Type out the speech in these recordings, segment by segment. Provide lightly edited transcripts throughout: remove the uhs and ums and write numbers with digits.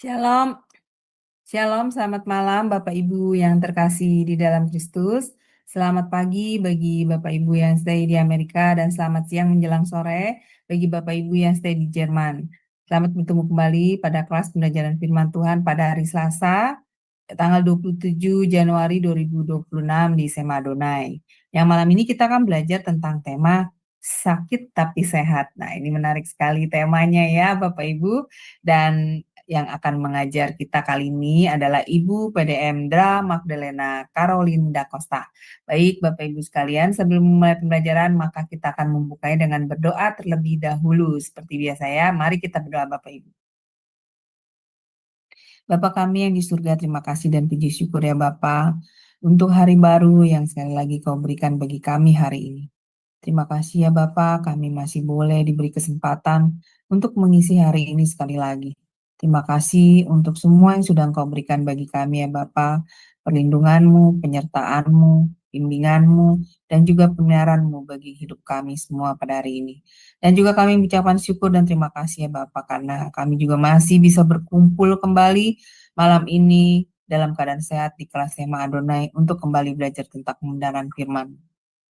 Shalom, Shalom, selamat malam Bapak Ibu yang terkasih di dalam Kristus. Selamat pagi bagi Bapak Ibu yang stay di Amerika dan selamat siang menjelang sore bagi Bapak Ibu yang stay di Jerman. Selamat bertemu kembali pada kelas pembelajaran firman Tuhan pada hari Selasa, tanggal 27 Januari 2026 di Sema Adonai. Yang malam ini kita akan belajar tentang tema sakit tapi sehat. Nah, ini menarik sekali temanya ya Bapak Ibu. Dan yang akan mengajar kita kali ini adalah Ibu PDM Dra Magdalena Caroline da Costa. Baik Bapak Ibu sekalian, sebelum memulai pembelajaran maka kita akan membukanya dengan berdoa terlebih dahulu. Seperti biasa ya, mari kita berdoa Bapak Ibu. Bapa kami yang di surga, terima kasih dan puji syukur ya Bapa untuk hari baru yang sekali lagi Kau berikan bagi kami hari ini. Terima kasih ya Bapa, kami masih boleh diberi kesempatan untuk mengisi hari ini sekali lagi. Terima kasih untuk semua yang sudah Engkau berikan bagi kami ya Bapa, perlindungan-Mu, penyertaan-Mu, bimbingan-Mu, dan juga pemeliharaan-Mu bagi hidup kami semua pada hari ini. Dan juga kami mengucapkan syukur dan terima kasih ya Bapa, karena kami juga masih bisa berkumpul kembali malam ini dalam keadaan sehat di kelas Sema Adonai untuk kembali belajar tentang kebenaran firman.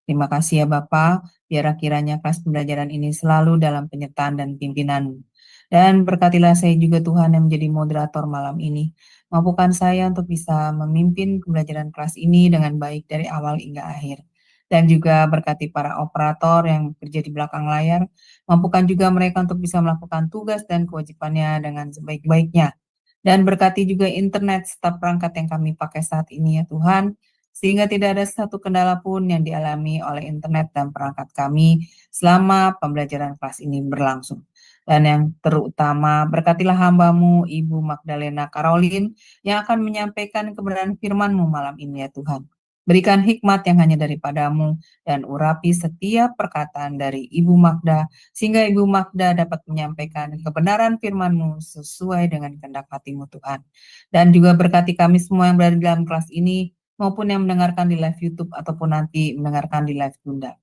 Terima kasih ya Bapak, biar kiranya kelas pembelajaran ini selalu dalam penyertaan dan pimpinan. Dan berkatilah saya juga Tuhan yang menjadi moderator malam ini. Mampukan saya untuk bisa memimpin pembelajaran kelas ini dengan baik dari awal hingga akhir. Dan juga berkati para operator yang bekerja di belakang layar. Mampukan juga mereka untuk bisa melakukan tugas dan kewajibannya dengan sebaik-baiknya. Dan berkati juga internet serta perangkat yang kami pakai saat ini ya Tuhan, sehingga tidak ada satu kendala pun yang dialami oleh internet dan perangkat kami selama pembelajaran kelas ini berlangsung. Dan yang terutama, berkatilah hamba-Mu, Ibu Magdalena Caroline, yang akan menyampaikan kebenaran firman-Mu malam ini ya Tuhan. Berikan hikmat yang hanya daripada-Mu, dan urapi setiap perkataan dari Ibu Magda, sehingga Ibu Magda dapat menyampaikan kebenaran firman-Mu sesuai dengan kehendak hati-Mu Tuhan. Dan juga berkati kami semua yang berada di dalam kelas ini, maupun yang mendengarkan di live YouTube ataupun nanti mendengarkan di live Bunda.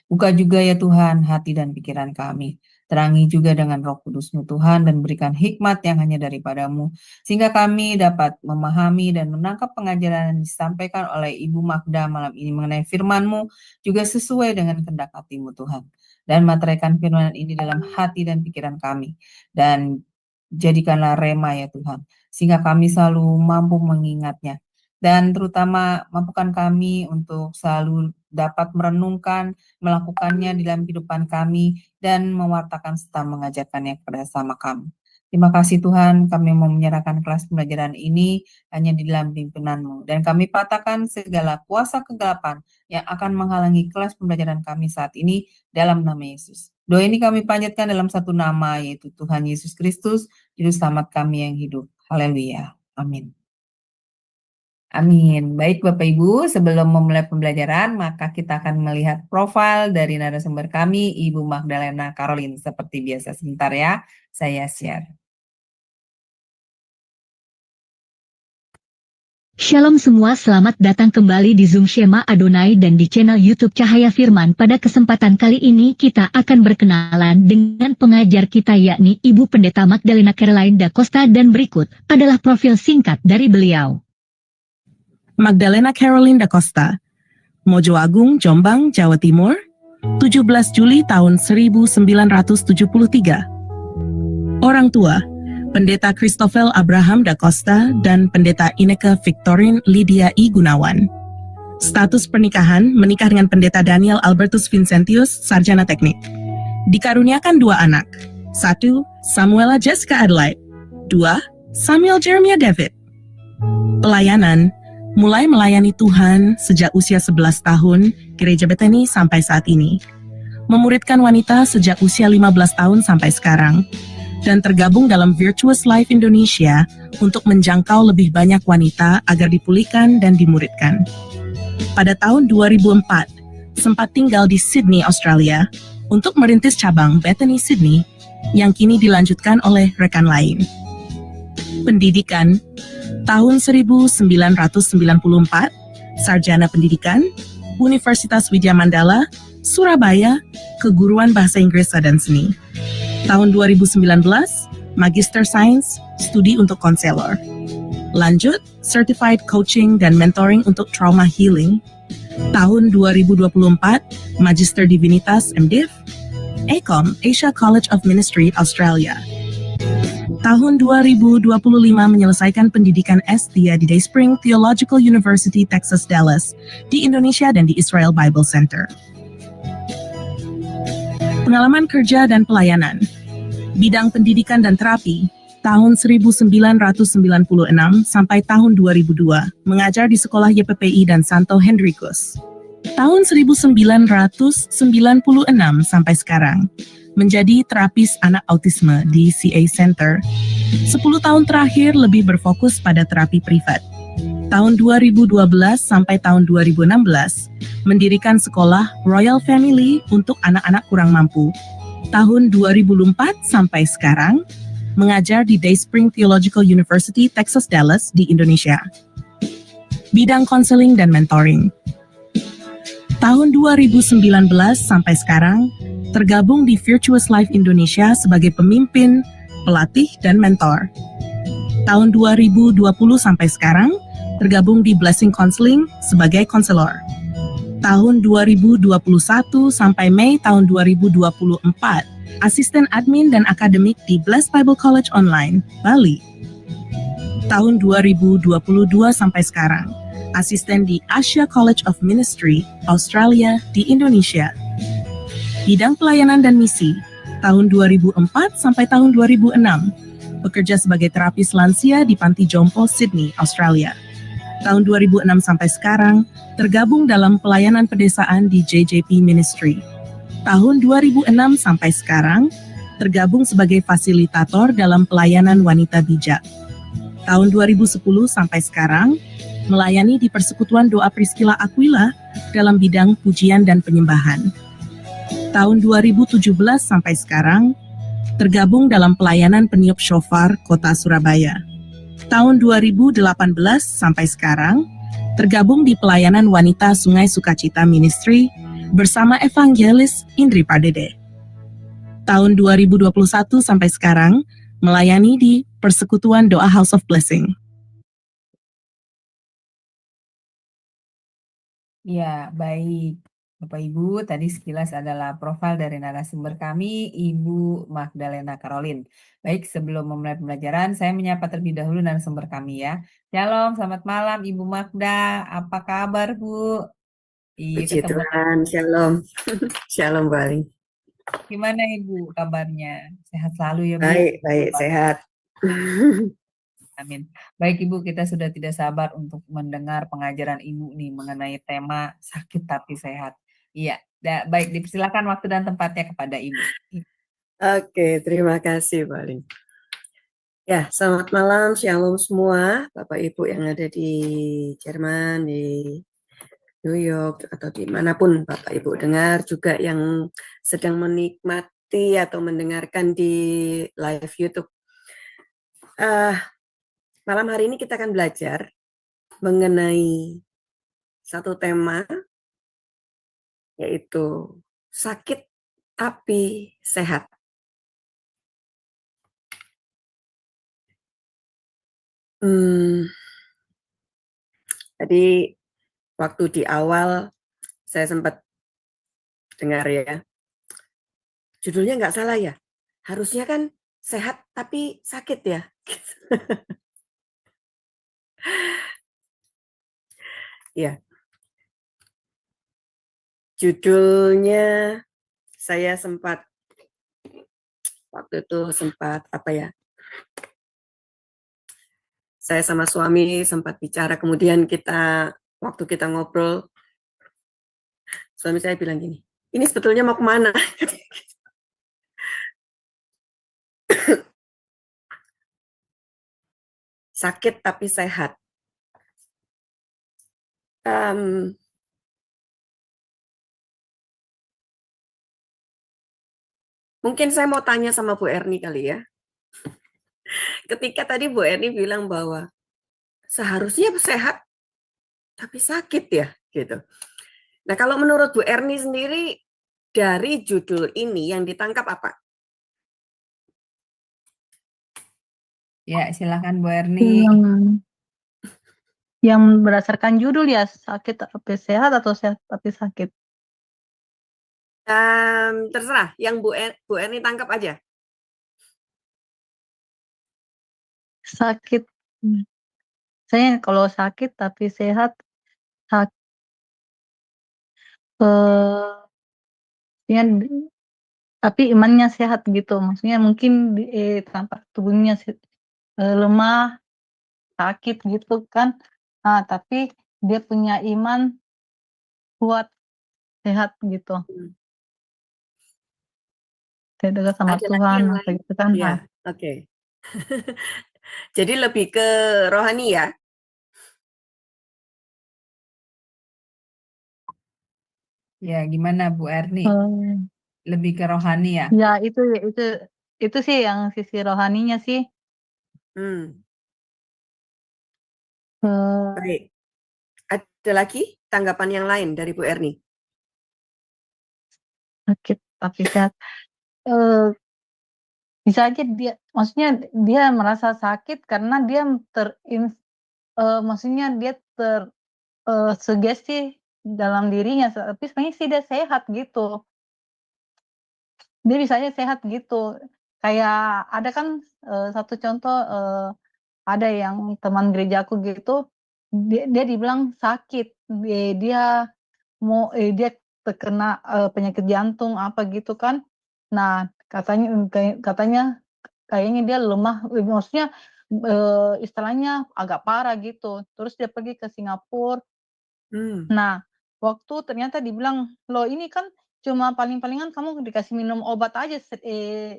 Buka juga ya Tuhan hati dan pikiran kami. Terangi juga dengan Roh Kudus-Mu Tuhan dan berikan hikmat yang hanya daripada-Mu, sehingga kami dapat memahami dan menangkap pengajaran yang disampaikan oleh Ibu Magda malam ini mengenai firman-Mu juga sesuai dengan kehendak hati-Mu Tuhan. Dan materaikan firman ini dalam hati dan pikiran kami. Dan jadikanlah rema ya Tuhan, sehingga kami selalu mampu mengingatnya. Dan terutama mampukan kami untuk selalu dapat merenungkan, melakukannya di dalam kehidupan kami, dan mewartakan serta mengajarkannya kepada sama kami. Terima kasih Tuhan, kami mau menyerahkan kelas pembelajaran ini hanya di dalam pimpinan-Mu. Dan kami patahkan segala kuasa kegelapan yang akan menghalangi kelas pembelajaran kami saat ini dalam nama Yesus. Doa ini kami panjatkan dalam satu nama, yaitu Tuhan Yesus Kristus, Juru Selamat kami yang hidup. Haleluya. Amin. Amin. Baik Bapak Ibu, sebelum memulai pembelajaran, maka kita akan melihat profil dari narasumber kami, Ibu Magdalena Caroline. Seperti biasa, sebentar ya, saya share. Shalom semua, selamat datang kembali di Zoom Sema Adonai dan di channel YouTube Cahaya Firman. Pada kesempatan kali ini kita akan berkenalan dengan pengajar kita, yakni Ibu Pendeta Magdalena Caroline da Costa, dan berikut adalah profil singkat dari beliau. Magdalena Caroline da Costa, Mojo Agung, Jombang, Jawa Timur, 17 Juli tahun 1973. Orang tua, Pendeta Christoffel Abraham da Costa dan Pendeta Ineke Victorine Lydia I. Gunawan. Status pernikahan, menikah dengan Pendeta Daniel Albertus Vincentius, sarjana teknik. Dikaruniakan 2 anak. 1. Samuela Jessica Adelaide. 2. Samuel Jeremiah David. Pelayanan, mulai melayani Tuhan sejak usia 11 tahun, Gereja Bethany sampai saat ini. Memuridkan wanita sejak usia 15 tahun sampai sekarang. Dan tergabung dalam Virtuous Life Indonesia untuk menjangkau lebih banyak wanita agar dipulihkan dan dimuridkan. Pada tahun 2004, sempat tinggal di Sydney, Australia, untuk merintis cabang Bethany Sydney yang kini dilanjutkan oleh rekan lain. Pendidikan, tahun 1994, Sarjana Pendidikan, Universitas Widya Mandala, Surabaya, Keguruan Bahasa Inggris dan Seni. Tahun 2019, Magister Science, studi untuk konselor. Lanjut, Certified Coaching dan Mentoring untuk Trauma Healing. Tahun 2024, Magister Divinitas MDiv. ACOM, Asia College of Ministry, Australia. Tahun 2025 menyelesaikan pendidikan S3 di Dayspring Theological University, Texas, Dallas, di Indonesia dan di Israel Bible Center. Pengalaman kerja dan pelayanan. Bidang pendidikan dan terapi, tahun 1996 sampai tahun 2002, mengajar di sekolah YPPI dan Santo Henricus. Tahun 1996 sampai sekarang, menjadi terapis anak autisme di CA Center. 10 tahun terakhir lebih berfokus pada terapi privat. Tahun 2012 sampai tahun 2016, mendirikan sekolah Royal Family untuk anak-anak kurang mampu. Tahun 2004 sampai sekarang, mengajar di Dayspring Theological University, Texas, Dallas, di Indonesia. Bidang konseling dan mentoring. Tahun 2019 sampai sekarang, tergabung di Virtuous Life Indonesia sebagai pemimpin, pelatih, dan mentor. Tahun 2020 sampai sekarang, tergabung di Blessing Counseling sebagai konselor. Tahun 2021 sampai Mei tahun 2024, asisten admin dan akademik di Blessed Bible College Online, Bali. Tahun 2022 sampai sekarang, asisten di Asia College of Ministry, Australia, di Indonesia. Bidang pelayanan dan misi, tahun 2004 sampai tahun 2006, bekerja sebagai terapis lansia di Panti Jompo, Sydney, Australia. Tahun 2006 sampai sekarang, tergabung dalam pelayanan pedesaan di JJP Ministry. Tahun 2006 sampai sekarang, tergabung sebagai fasilitator dalam pelayanan wanita bijak. Tahun 2010 sampai sekarang, melayani di Persekutuan Doa Priscilla Aquila dalam bidang pujian dan penyembahan. Tahun 2017 sampai sekarang, tergabung dalam pelayanan peniup shofar Kota Surabaya. Tahun 2018 sampai sekarang, tergabung di pelayanan wanita Sungai Sukacita Ministry bersama Evangelis Indri Pardede. Tahun 2021 sampai sekarang, melayani di Persekutuan Doa House of Blessing. Ya, baik. Bapak Ibu, tadi sekilas adalah profil dari narasumber kami, Ibu Magdalena Caroline. Baik, sebelum memulai pembelajaran, saya menyapa terlebih dahulu narasumber kami ya. Shalom, selamat malam Ibu Magda. Apa kabar Bu? Iya, Puji ketemu lagi. Tuhan, shalom. Shalom Bali. Gimana Ibu kabarnya? Sehat selalu ya Bu? Baik, sehat. Amin. Baik Ibu, kita sudah tidak sabar untuk mendengar pengajaran Ibu nih mengenai tema sakit tapi sehat. Iya, baik, dipersilakan waktu dan tempatnya kepada Ibu. Oke, terima kasih Bali. Ya, selamat malam, shalom semua Bapak Ibu yang ada di Jerman, di New York, atau dimanapun Bapak Ibu dengar, juga yang sedang menikmati atau mendengarkan di live YouTube. Malam hari ini kita akan belajar mengenai satu tema, yaitu sakit tapi sehat. Tadi waktu di awal saya sempat dengar ya, judulnya nggak salah ya, harusnya kan sehat tapi sakit ya. Ya, judulnya saya sempat waktu itu apa ya, saya sama suami sempat bicara, kemudian waktu kita ngobrol, suami saya bilang gini, ini sebetulnya mau kemana? Sakit tapi sehat. Mungkin saya mau tanya sama Bu Erni kali ya. Ketika tadi Bu Erni bilang bahwa seharusnya sehat tapi sakit ya, gitu. Nah, kalau menurut Bu Erni sendiri, dari judul ini yang ditangkap apa? Ya, silakan Bu Erni. Yang berdasarkan judul ya, sakit tapi sehat atau sehat tapi sakit. Terserah, yang Bu Erni tangkap aja. Sakit. Saya kalau sakit tapi sehat, ya, tapi imannya sehat gitu. Maksudnya mungkin tampak tubuhnya lemah, sakit gitu kan. Nah, tapi dia punya iman kuat, sehat gitu. Dia dekat sama Ada lagi Tuhan yang apa lain? gitu kan. Ya, oke. Jadi lebih ke rohani ya? Ya, gimana Bu Erni? Lebih ke rohani ya? Ya itu sih yang sisi rohaninya sih. Baik. Ada lagi tanggapan yang lain dari Bu Erni? Sakit tapi sehat. Bisa aja dia, maksudnya dia merasa sakit karena dia maksudnya dia sugesti dalam dirinya, tapi sebenarnya sih dia sehat gitu. Dia bisa aja sehat gitu. Kayak ada kan satu contoh, ada yang teman gerejaku gitu, dia dibilang sakit, dia dia terkena penyakit jantung apa gitu kan. Nah, katanya kayaknya dia lemah, maksudnya istilahnya agak parah gitu. Terus dia pergi ke Singapura. Nah, waktu ternyata dibilang, "Loh ini kan cuma paling-palingan kamu dikasih minum obat aja,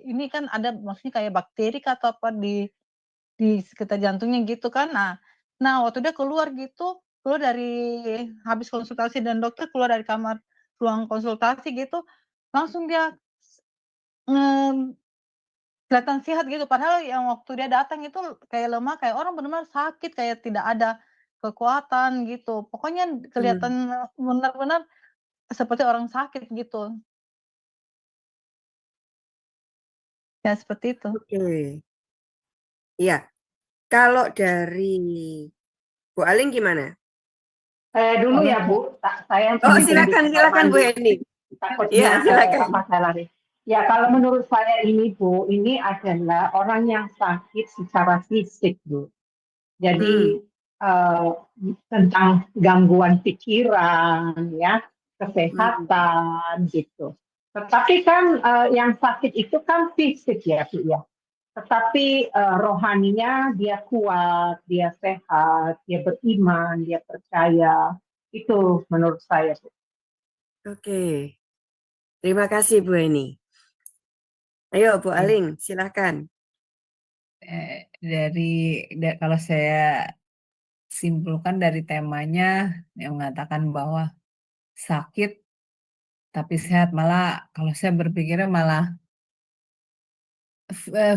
ini kan ada maksudnya kayak bakteri kah atau apa di sekitar jantungnya," gitu kan. Nah waktu dia keluar gitu, keluar dari habis konsultasi dan dokter, keluar dari kamar ruang konsultasi gitu, langsung dia kelihatan sehat gitu. Padahal yang waktu dia datang itu kayak lemah, kayak orang benar-benar sakit, kayak tidak ada kekuatan gitu. Pokoknya kelihatan benar-benar seperti orang sakit gitu. Ya seperti itu. Oke. Iya. Kalau dari Bu Aling gimana? Dulu ya Bu, saya Oh, ini silakan Bu Heni. takutnya Iya, silakan. saya lari. Ya kalau menurut saya ini Bu, ini adalah orang yang sakit secara fisik Bu. Jadi tentang gangguan pikiran, ya, kesehatan gitu. Tetapi kan yang sakit itu kan fisik ya Bu ya. Tetapi rohaninya dia kuat, dia sehat, dia beriman, dia percaya. Itu menurut saya Bu. Oke. Terima kasih Bu Heni. Ayo Bu Aling, silakan. Kalau saya simpulkan dari temanya yang mengatakan bahwa sakit tapi sehat, malah kalau saya berpikirnya malah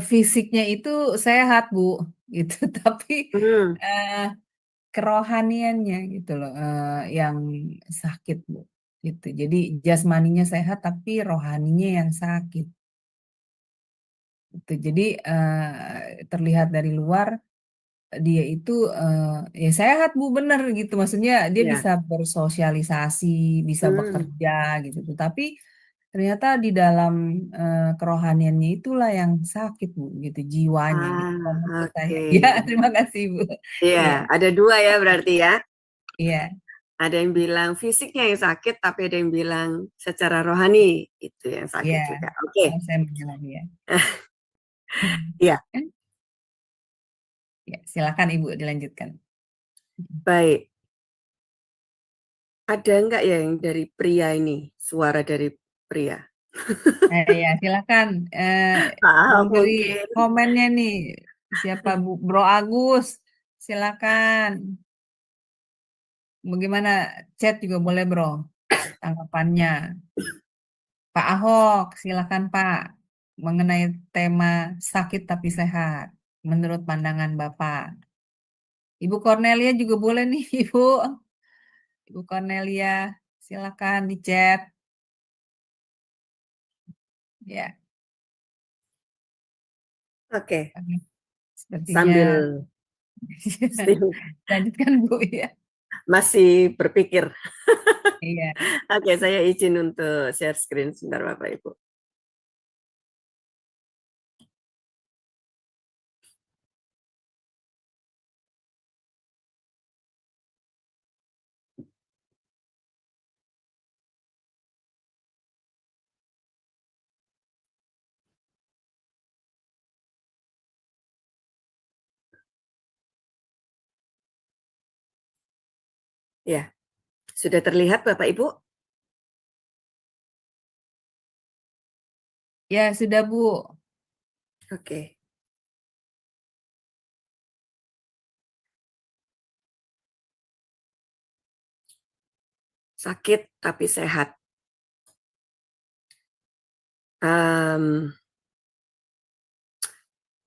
fisiknya itu sehat Bu gitu, tapi kerohaniannya gitu loh yang sakit Bu gitu. Jadi jasmaninya sehat tapi rohaninya yang sakit. Gitu. Jadi terlihat dari luar dia itu ya sehat Bu, bener gitu. Maksudnya dia bisa bersosialisasi, bisa bekerja gitu. Tapi ternyata di dalam kerohaniannya itulah yang sakit Bu, gitu, jiwanya gitu. Menurut saya. Ya, terima kasih Bu. Iya, Ya. ada dua ya berarti ya. Iya. Ada yang bilang fisiknya yang sakit, tapi ada yang bilang secara rohani itu yang sakit juga. Oke. Saya menilai ya. Iya. Ya, silakan Ibu dilanjutkan. Baik. Ada enggak ya yang dari pria ini? Suara dari pria. Ya, silakan. Dari komennya nih, siapa Bro Agus? Silakan. Bagaimana chat juga boleh Bro, tanggapannya. Pak Ahok, silakan Pak. Mengenai tema sakit tapi sehat, menurut pandangan Bapak. Ibu Cornelia juga boleh nih, Ibu. Ibu Cornelia, silakan di chat. Ya. Oke. Sepertinya sambil still lanjutkan Bu ya. masih berpikir. Iya. Oke, saya izin untuk share screen sebentar Bapak Ibu. Ya, sudah terlihat Bapak Ibu? Ya, sudah Bu. Oke. Sakit tapi sehat.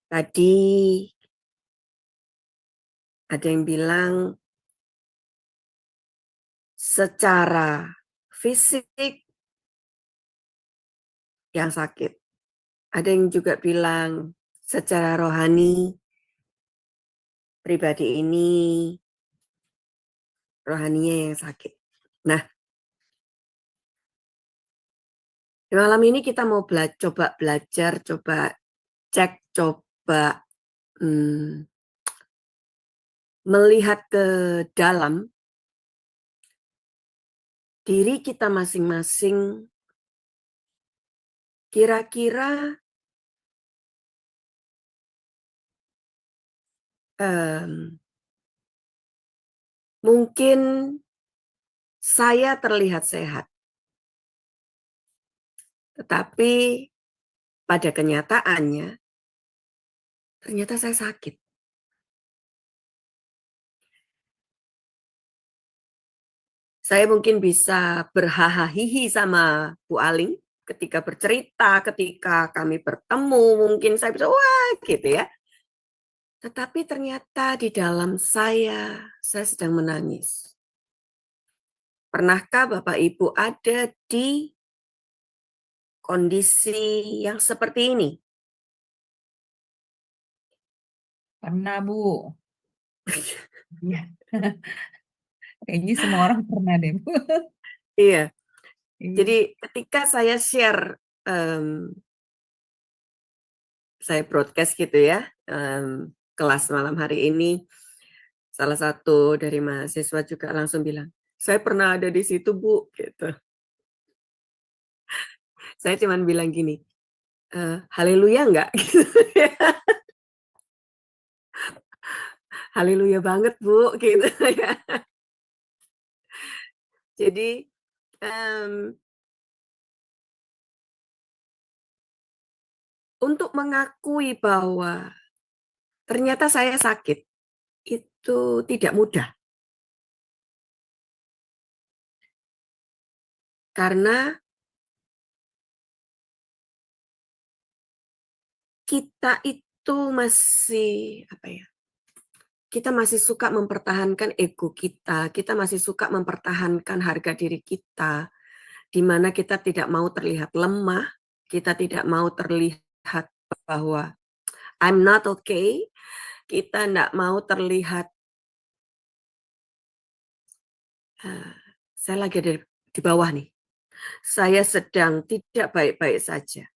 Tadi ada yang bilang secara fisik yang sakit. Ada yang juga bilang secara rohani, pribadi ini rohaninya yang sakit. Nah, di malam ini kita mau coba belajar, coba cek, coba melihat ke dalam diri kita masing-masing. Kira-kira mungkin saya terlihat sehat, tetapi pada kenyataannya ternyata saya sakit. Saya mungkin bisa berhahaha sama Bu Aling ketika bercerita, ketika kami bertemu, mungkin saya bisa wah gitu ya. Tetapi ternyata di dalam saya sedang menangis. Pernahkah Bapak Ibu ada di kondisi yang seperti ini? Pernah Bu. Iya. Kayaknya semua orang pernah deh Bu. Iya. Iya. Jadi ketika saya share, saya broadcast gitu ya, kelas malam hari ini, salah satu dari mahasiswa juga langsung bilang, saya pernah ada di situ Bu, gitu. Saya cuma bilang gini, haleluya enggak? Haleluya banget Bu, gitu ya. Jadi untuk mengakui bahwa ternyata saya sakit, itu tidak mudah. Karena kita itu masih, kita masih suka mempertahankan ego kita masih suka mempertahankan harga diri kita, di mana kita tidak mau terlihat lemah, kita tidak mau terlihat bahwa I'm not okay, kita tidak mau terlihat saya lagi ada di bawah nih, saya sedang tidak baik-baik saja.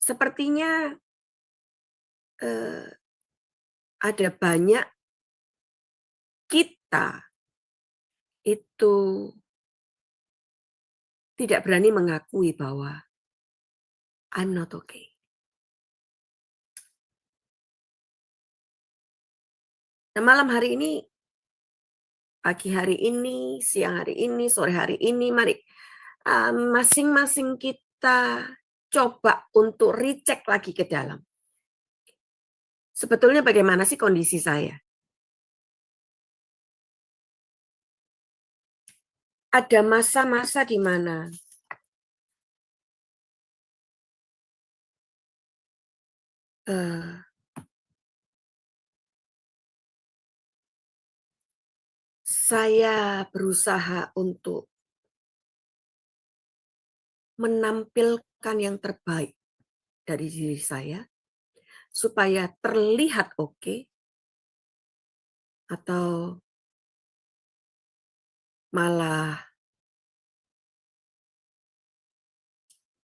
Sepertinya ada banyak kita itu tidak berani mengakui bahwa I'm not okay. Nah, malam hari ini, pagi hari ini, siang hari ini, sore hari ini, mari masing-masing kita coba untuk recheck lagi ke dalam. Sebetulnya bagaimana sih kondisi saya? Ada masa-masa di mana saya berusaha untuk menampilkan yang terbaik dari diri saya. supaya terlihat oke, atau malah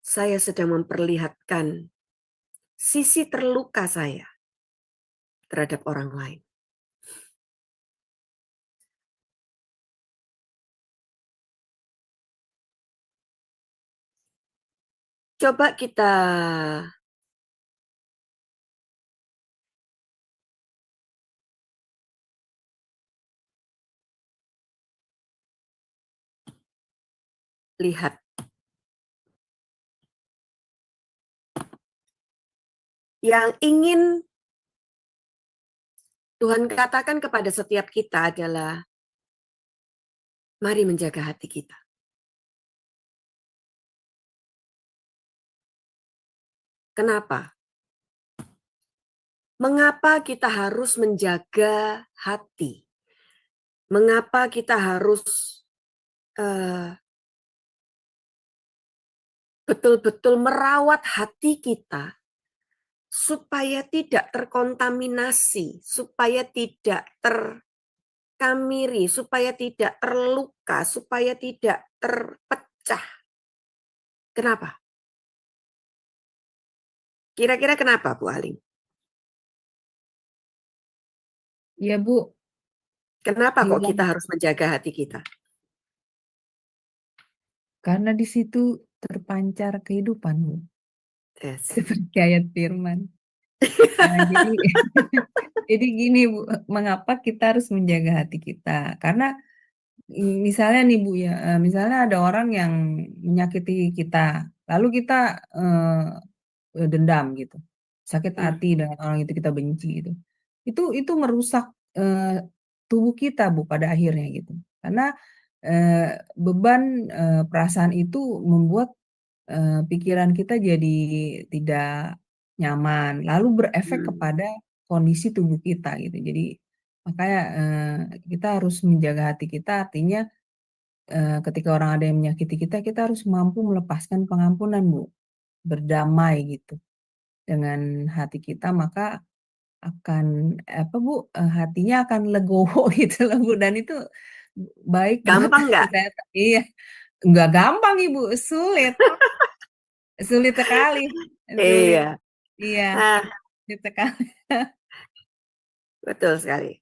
saya sedang memperlihatkan sisi terluka saya terhadap orang lain. Coba kita lihat yang ingin Tuhan katakan kepada setiap kita adalah mari menjaga hati kita. Kenapa? Mengapa kita harus menjaga hati? Mengapa kita harus betul-betul merawat hati kita supaya tidak terkontaminasi, supaya tidak terkamiri, supaya tidak terluka, supaya tidak terpecah. Kenapa? Kira-kira kenapa, Bu Aling? Ya Bu, Kenapa kok bilang kita harus menjaga hati kita? karena di situ terpancar kehidupan Bu, Yes. seperti ayat firman. Nah, jadi gini Bu, mengapa kita harus menjaga hati kita? Karena misalnya nih Bu ya, misalnya ada orang yang menyakiti kita, lalu kita dendam gitu, sakit hati dengan orang itu, kita benci gitu. Itu merusak tubuh kita Bu pada akhirnya gitu. Karena beban perasaan itu membuat pikiran kita jadi tidak nyaman, lalu berefek kepada kondisi tubuh kita gitu. Jadi makanya kita harus menjaga hati kita, artinya ketika orang ada yang menyakiti kita, kita harus mampu melepaskan pengampunan Bu, berdamai gitu dengan hati kita, maka akan apa Bu, hatinya akan legowo gitu loh Bu, dan itu baik buat Gampang nggak? kesehatan. Iya, nggak gampang Ibu, sulit sekali, sulit. Iya. Iya, Nah, sulit sekali. betul sekali.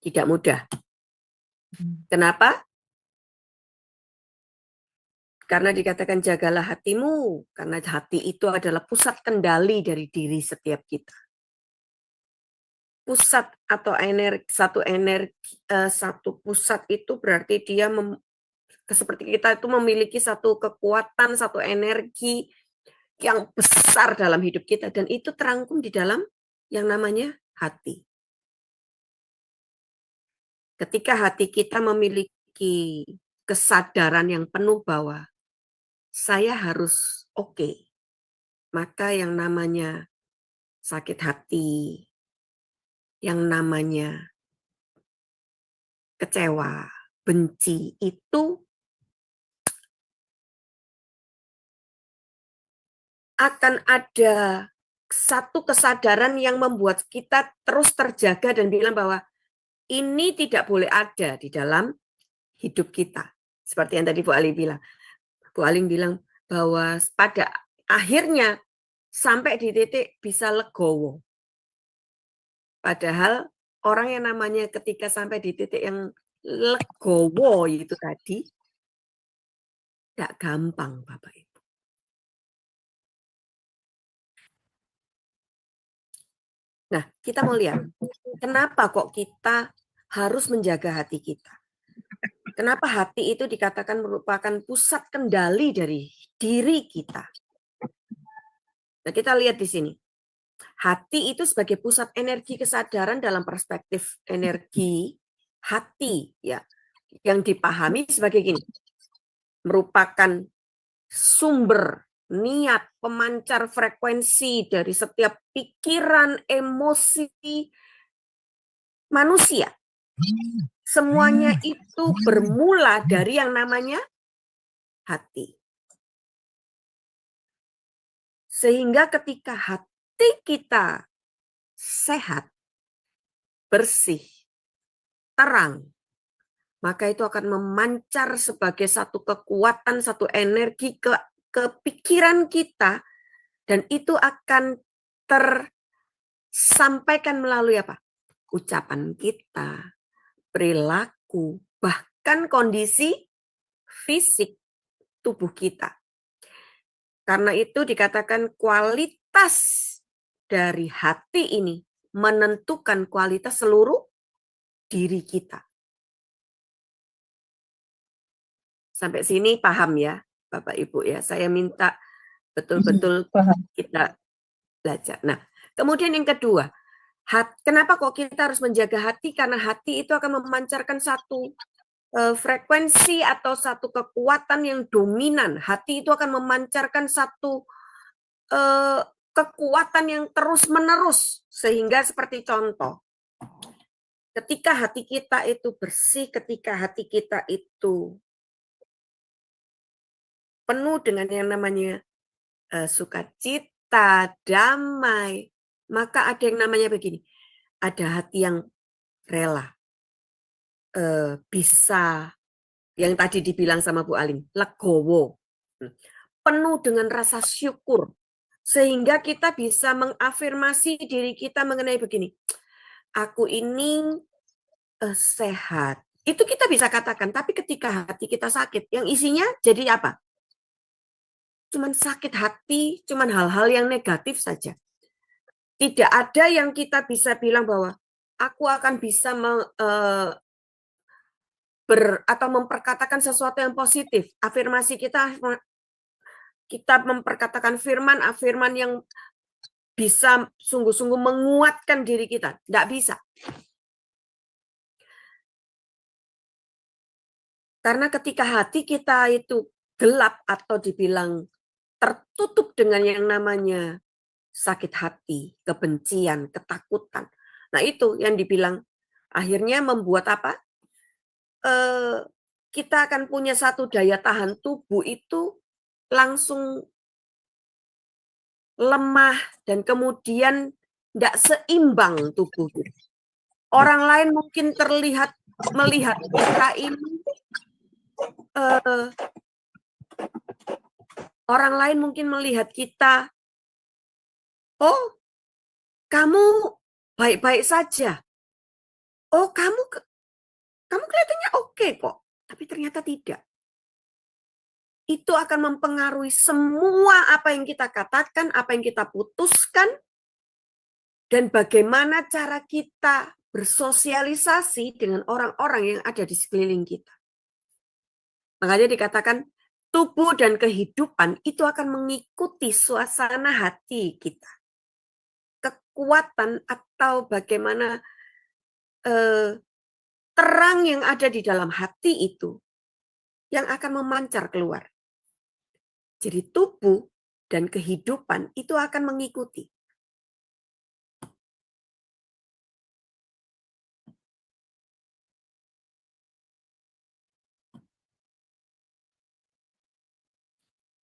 Tidak mudah. Kenapa? Karena dikatakan jagalah hatimu, karena hati itu adalah pusat kendali dari diri setiap kita. Pusat atau satu pusat itu berarti dia seperti kita itu memiliki satu kekuatan, satu energi yang besar dalam hidup kita, dan itu terangkum di dalam yang namanya hati. Ketika hati kita memiliki kesadaran yang penuh bahwa saya harus oke, maka yang namanya sakit hati, yang namanya kecewa, benci, itu akan ada satu kesadaran yang membuat kita terus terjaga dan bilang bahwa ini tidak boleh ada di dalam hidup kita. Seperti yang tadi Bu Aling bilang. Bu Aling bilang bahwa pada akhirnya sampai di titik bisa legowo. Padahal orang yang namanya ketika sampai di titik yang legowo itu tadi, tidak gampang Bapak Ibu. Nah, kita mau lihat, kenapa kok kita harus menjaga hati kita? Kenapa hati itu dikatakan merupakan pusat kendali dari diri kita? Nah, kita lihat di sini. Hati itu sebagai pusat energi kesadaran dalam perspektif energi hati, ya, yang dipahami sebagai gini, merupakan sumber niat pemancar frekuensi dari setiap pikiran, emosi manusia. Semuanya itu bermula dari yang namanya hati. Sehingga ketika hati kita sehat, bersih, terang, maka itu akan memancar sebagai satu kekuatan, satu energi ke pikiran kita, dan itu akan tersampaikan melalui apa? Ucapan kita, perilaku, bahkan kondisi fisik tubuh kita. Karena itu dikatakan kualitas dari hati ini menentukan kualitas seluruh diri kita. Sampai sini paham ya, Bapak Ibu ya. Saya minta betul-betul kita belajar. Nah, kemudian yang kedua, kenapa kok kita harus menjaga hati? Karena hati itu akan memancarkan satu frekuensi atau satu kekuatan yang dominan. Hati itu akan memancarkan satu kekuatan yang terus-menerus. Sehingga seperti contoh, ketika hati kita itu bersih, ketika hati kita itu penuh dengan yang namanya sukacita, damai, maka ada yang namanya begini, ada hati yang rela, bisa, yang tadi dibilang sama Bu Aling, legowo, penuh dengan rasa syukur, sehingga kita bisa mengafirmasi diri kita mengenai begini, aku ini sehat. Itu kita bisa katakan, tapi ketika hati kita sakit, yang isinya jadi apa? Cuman sakit hati, cuman hal-hal yang negatif saja. Tidak ada yang kita bisa bilang bahwa aku akan bisa atau memperkatakan sesuatu yang positif. Afirmasi kita memperkatakan firman yang bisa sungguh-sungguh menguatkan diri kita. Tidak bisa. Karena ketika hati kita itu gelap atau dibilang tertutup dengan yang namanya sakit hati, kebencian, ketakutan. Nah itu yang dibilang akhirnya membuat apa? Kita akan punya satu daya tahan tubuh itu langsung lemah dan kemudian tidak seimbang tubuh. Orang lain mungkin melihat kita ini, orang lain mungkin melihat kita, oh kamu baik-baik saja, oh kamu kelihatannya oke kok, tapi ternyata tidak. Itu akan mempengaruhi semua apa yang kita katakan, apa yang kita putuskan, dan bagaimana cara kita bersosialisasi dengan orang-orang yang ada di sekeliling kita. Makanya dikatakan tubuh dan kehidupan itu akan mengikuti suasana hati kita. Kekuatan atau bagaimana terang yang ada di dalam hati itu yang akan memancar keluar. Jadi tubuh dan kehidupan itu akan mengikuti.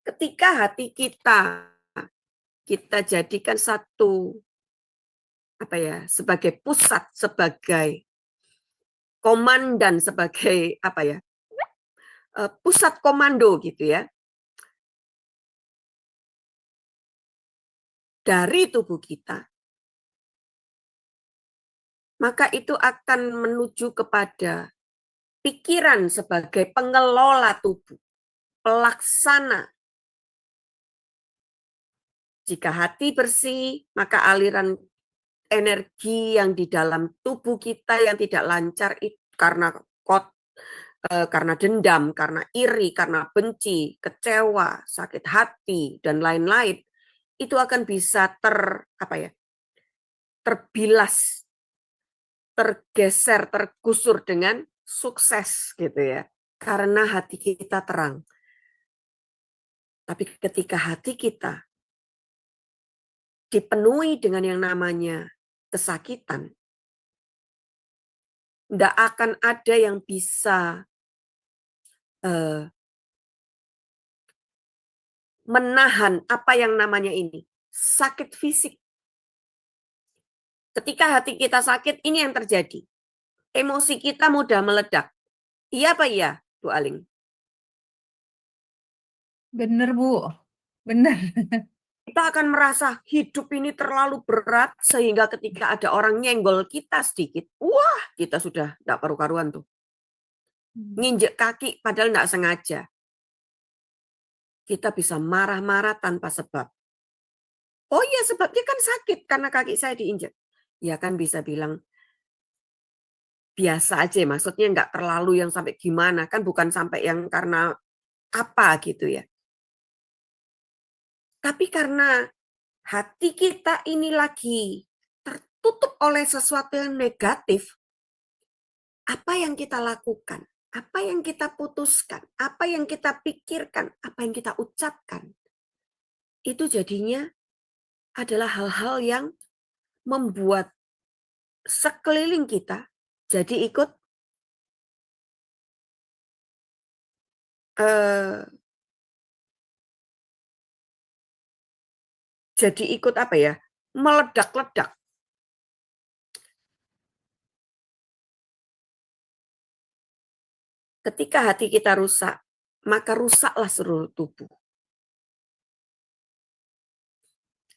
Ketika hati kita jadikan satu sebagai pusat, sebagai komandan, sebagai pusat komando gitu ya. Dari tubuh kita, maka itu akan menuju kepada pikiran sebagai pengelola tubuh, pelaksana. Jika hati bersih, maka aliran energi yang di dalam tubuh kita yang tidak lancar karena dendam, karena iri, karena benci, kecewa, sakit hati, dan lain-lain, itu akan bisa terbilas, tergeser, tergusur dengan sukses gitu ya. Karena hati kita terang. Tapi ketika hati kita dipenuhi dengan yang namanya kesakitan, tidak akan ada yang bisa menahan apa yang namanya ini sakit fisik. Ketika hati kita sakit, ini yang terjadi. Emosi kita mudah meledak. Iya apa iya, Bu Aling? Bener, Bu. Bener. Kita akan merasa hidup ini terlalu berat, sehingga ketika ada orang nyenggol kita sedikit, wah, kita sudah tidak karu-karuan tuh. Nginjek kaki padahal tidak sengaja. Kita bisa marah-marah tanpa sebab. Oh iya, sebabnya kan sakit karena kaki saya diinjek. Ya kan bisa bilang, biasa aja, maksudnya nggak terlalu yang sampai gimana, kan bukan sampai yang karena apa gitu ya. Tapi karena hati kita ini lagi tertutup oleh sesuatu yang negatif, apa yang kita lakukan, apa yang kita putuskan, apa yang kita pikirkan, apa yang kita ucapkan, itu jadinya adalah hal-hal yang membuat sekeliling kita jadi ikut apa ya, meledak-ledak. Ketika hati kita rusak, maka rusaklah seluruh tubuh.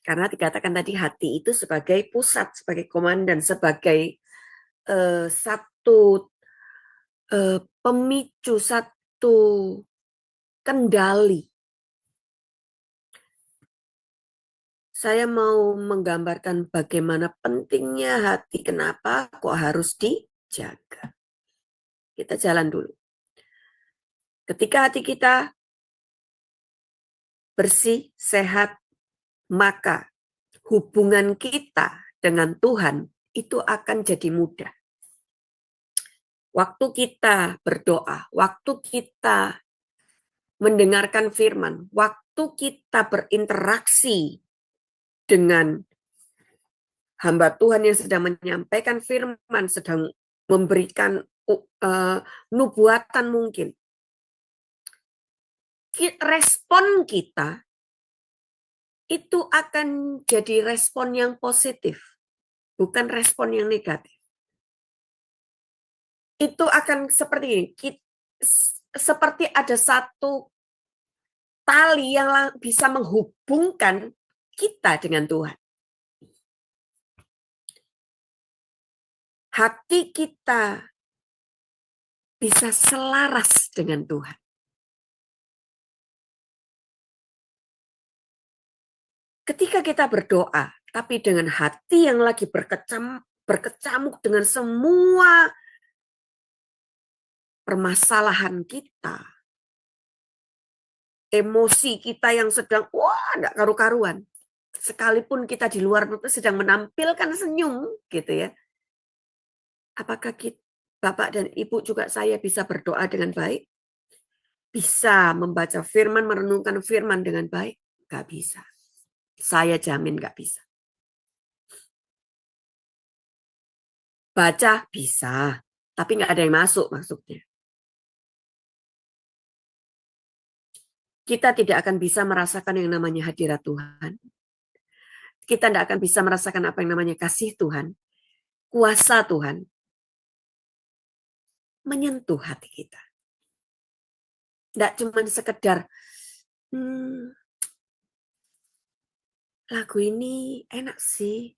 Karena dikatakan tadi hati itu sebagai pusat, sebagai komandan, sebagai satu pemicu, satu kendali. Saya mau menggambarkan bagaimana pentingnya hati, kenapa kok harus dijaga. Kita jalan dulu. Ketika hati kita bersih, sehat, maka hubungan kita dengan Tuhan itu akan jadi mudah. Waktu kita berdoa, waktu kita mendengarkan firman, waktu kita berinteraksi dengan hamba Tuhan yang sedang menyampaikan firman, sedang memberikan nubuatan mungkin. Respon kita itu akan jadi respon yang positif, bukan respon yang negatif. Itu akan seperti ini, seperti ada satu tali yang bisa menghubungkan kita dengan Tuhan. Hati kita bisa selaras dengan Tuhan. Ketika kita berdoa, tapi dengan hati yang lagi berkecamuk dengan semua permasalahan kita, emosi kita yang sedang, wah, enggak karu-karuan. Sekalipun kita di luar itu sedang menampilkan senyum, gitu ya. Apakah Bapak dan Ibu juga saya bisa berdoa dengan baik? Bisa membaca firman, merenungkan firman dengan baik? Enggak bisa. Saya jamin enggak bisa. Baca bisa, tapi enggak ada yang masuk maksudnya. Kita tidak akan bisa merasakan yang namanya hadirat Tuhan. Kita tidak akan bisa merasakan apa yang namanya kasih Tuhan, kuasa Tuhan, menyentuh hati kita. Tidak cuma sekedar, lagu ini enak sih,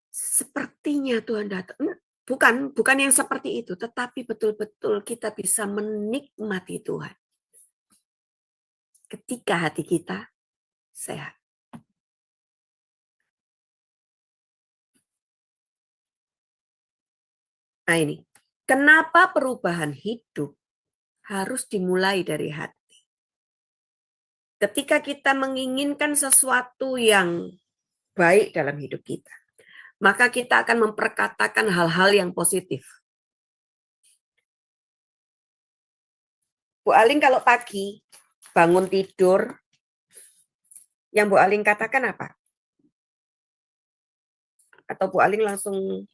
sepertinya Tuhan datang. Bukan yang seperti itu, tetapi betul-betul kita bisa menikmati Tuhan. Ketika hati kita sehat. Nah ini, kenapa perubahan hidup harus dimulai dari hati? Ketika kita menginginkan sesuatu yang baik dalam hidup kita, maka kita akan memperkatakan hal-hal yang positif. Bu Aling kalau pagi bangun tidur, yang Bu Aling katakan apa? Atau Bu Aling langsung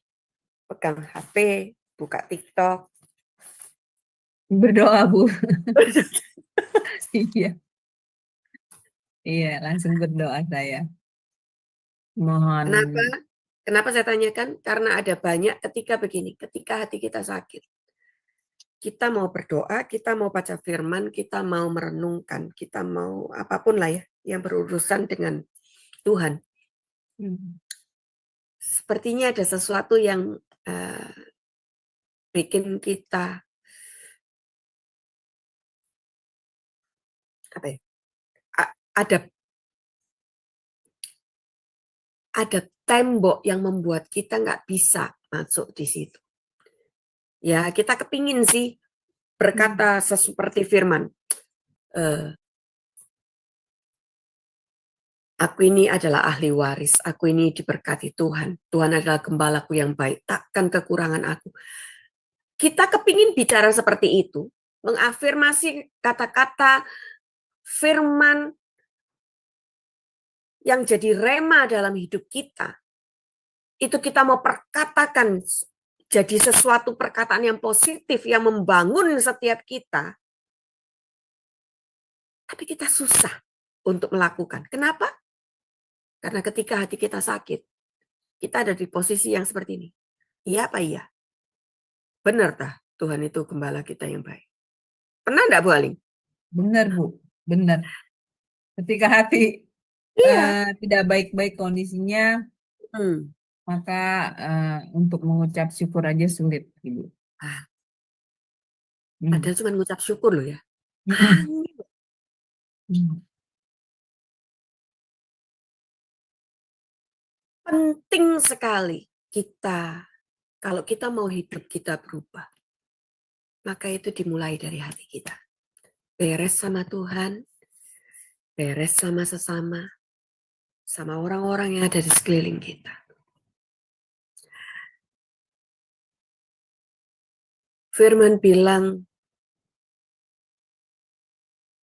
pegang HP, buka TikTok? Berdoa, Bu. Iya. Iya, langsung berdoa saya. Mohon. Kenapa? Kenapa saya tanyakan? Karena ada banyak ketika begini, ketika hati kita sakit. Kita mau berdoa, kita mau baca firman, kita mau merenungkan, kita mau apapun lah ya, yang berurusan dengan Tuhan. Sepertinya ada sesuatu yang bikin kita apa ya? Ada tembok yang membuat kita nggak bisa masuk di situ. Ya, kita kepingin sih berkata seperti firman. Aku ini adalah ahli waris, aku ini diberkati Tuhan. Tuhan adalah gembalaku yang baik, takkan kekurangan aku. Kita kepingin bicara seperti itu, mengafirmasi kata-kata firman yang jadi rema dalam hidup kita. Itu kita mau perkatakan jadi sesuatu perkataan yang positif, yang membangun setiap kita. Tapi kita susah untuk melakukan. Kenapa? Karena ketika hati kita sakit, kita ada di posisi yang seperti ini. Iya apa iya? Benar tah Tuhan itu gembala kita yang baik. Pernah enggak Bu Aling? Benar Bu, benar. Ketika hati tidak baik-baik kondisinya, maka untuk mengucap syukur aja sulit, Ibu. Padahal cuma mengucap syukur loh ya. Penting sekali kita, kalau kita mau hidup kita berubah, maka itu dimulai dari hati kita. Beres sama Tuhan, beres sama sesama, sama orang-orang yang ada di sekeliling kita. Firman bilang,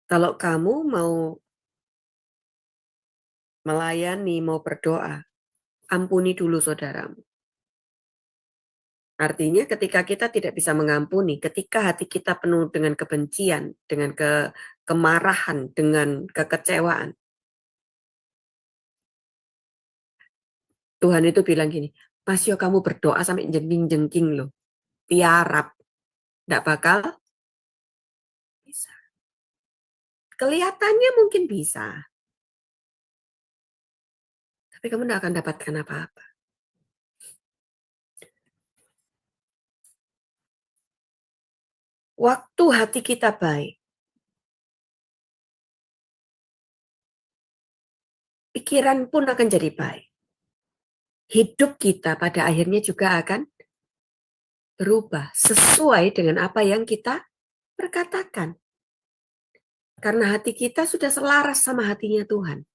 kalau kamu mau melayani, mau berdoa, ampuni dulu saudaramu. Artinya ketika kita tidak bisa mengampuni, ketika hati kita penuh dengan kebencian, dengan kemarahan, dengan kekecewaan. Tuhan itu bilang gini, Mas yo kamu berdoa sampai jengking-jengking loh. Tiarap. Tidak bakal bisa. Kelihatannya mungkin bisa. Tapi kamu tidak akan dapatkan apa-apa. Waktu hati kita baik, pikiran pun akan jadi baik. Hidup kita pada akhirnya juga akan berubah sesuai dengan apa yang kita perkatakan. Karena hati kita sudah selaras sama hatinya Tuhan.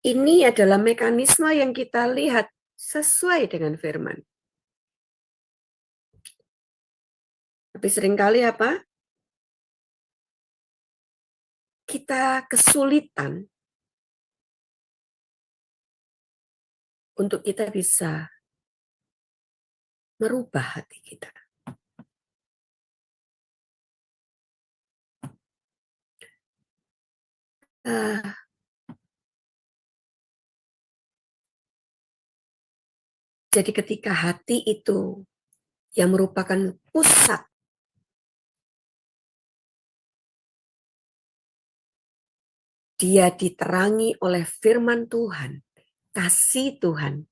Ini adalah mekanisme yang kita lihat sesuai dengan firman. Tapi seringkali apa? Kita kesulitan untuk kita bisa merubah hati kita. Jadi ketika hati itu yang merupakan pusat dia diterangi oleh firman Tuhan, kasih Tuhan,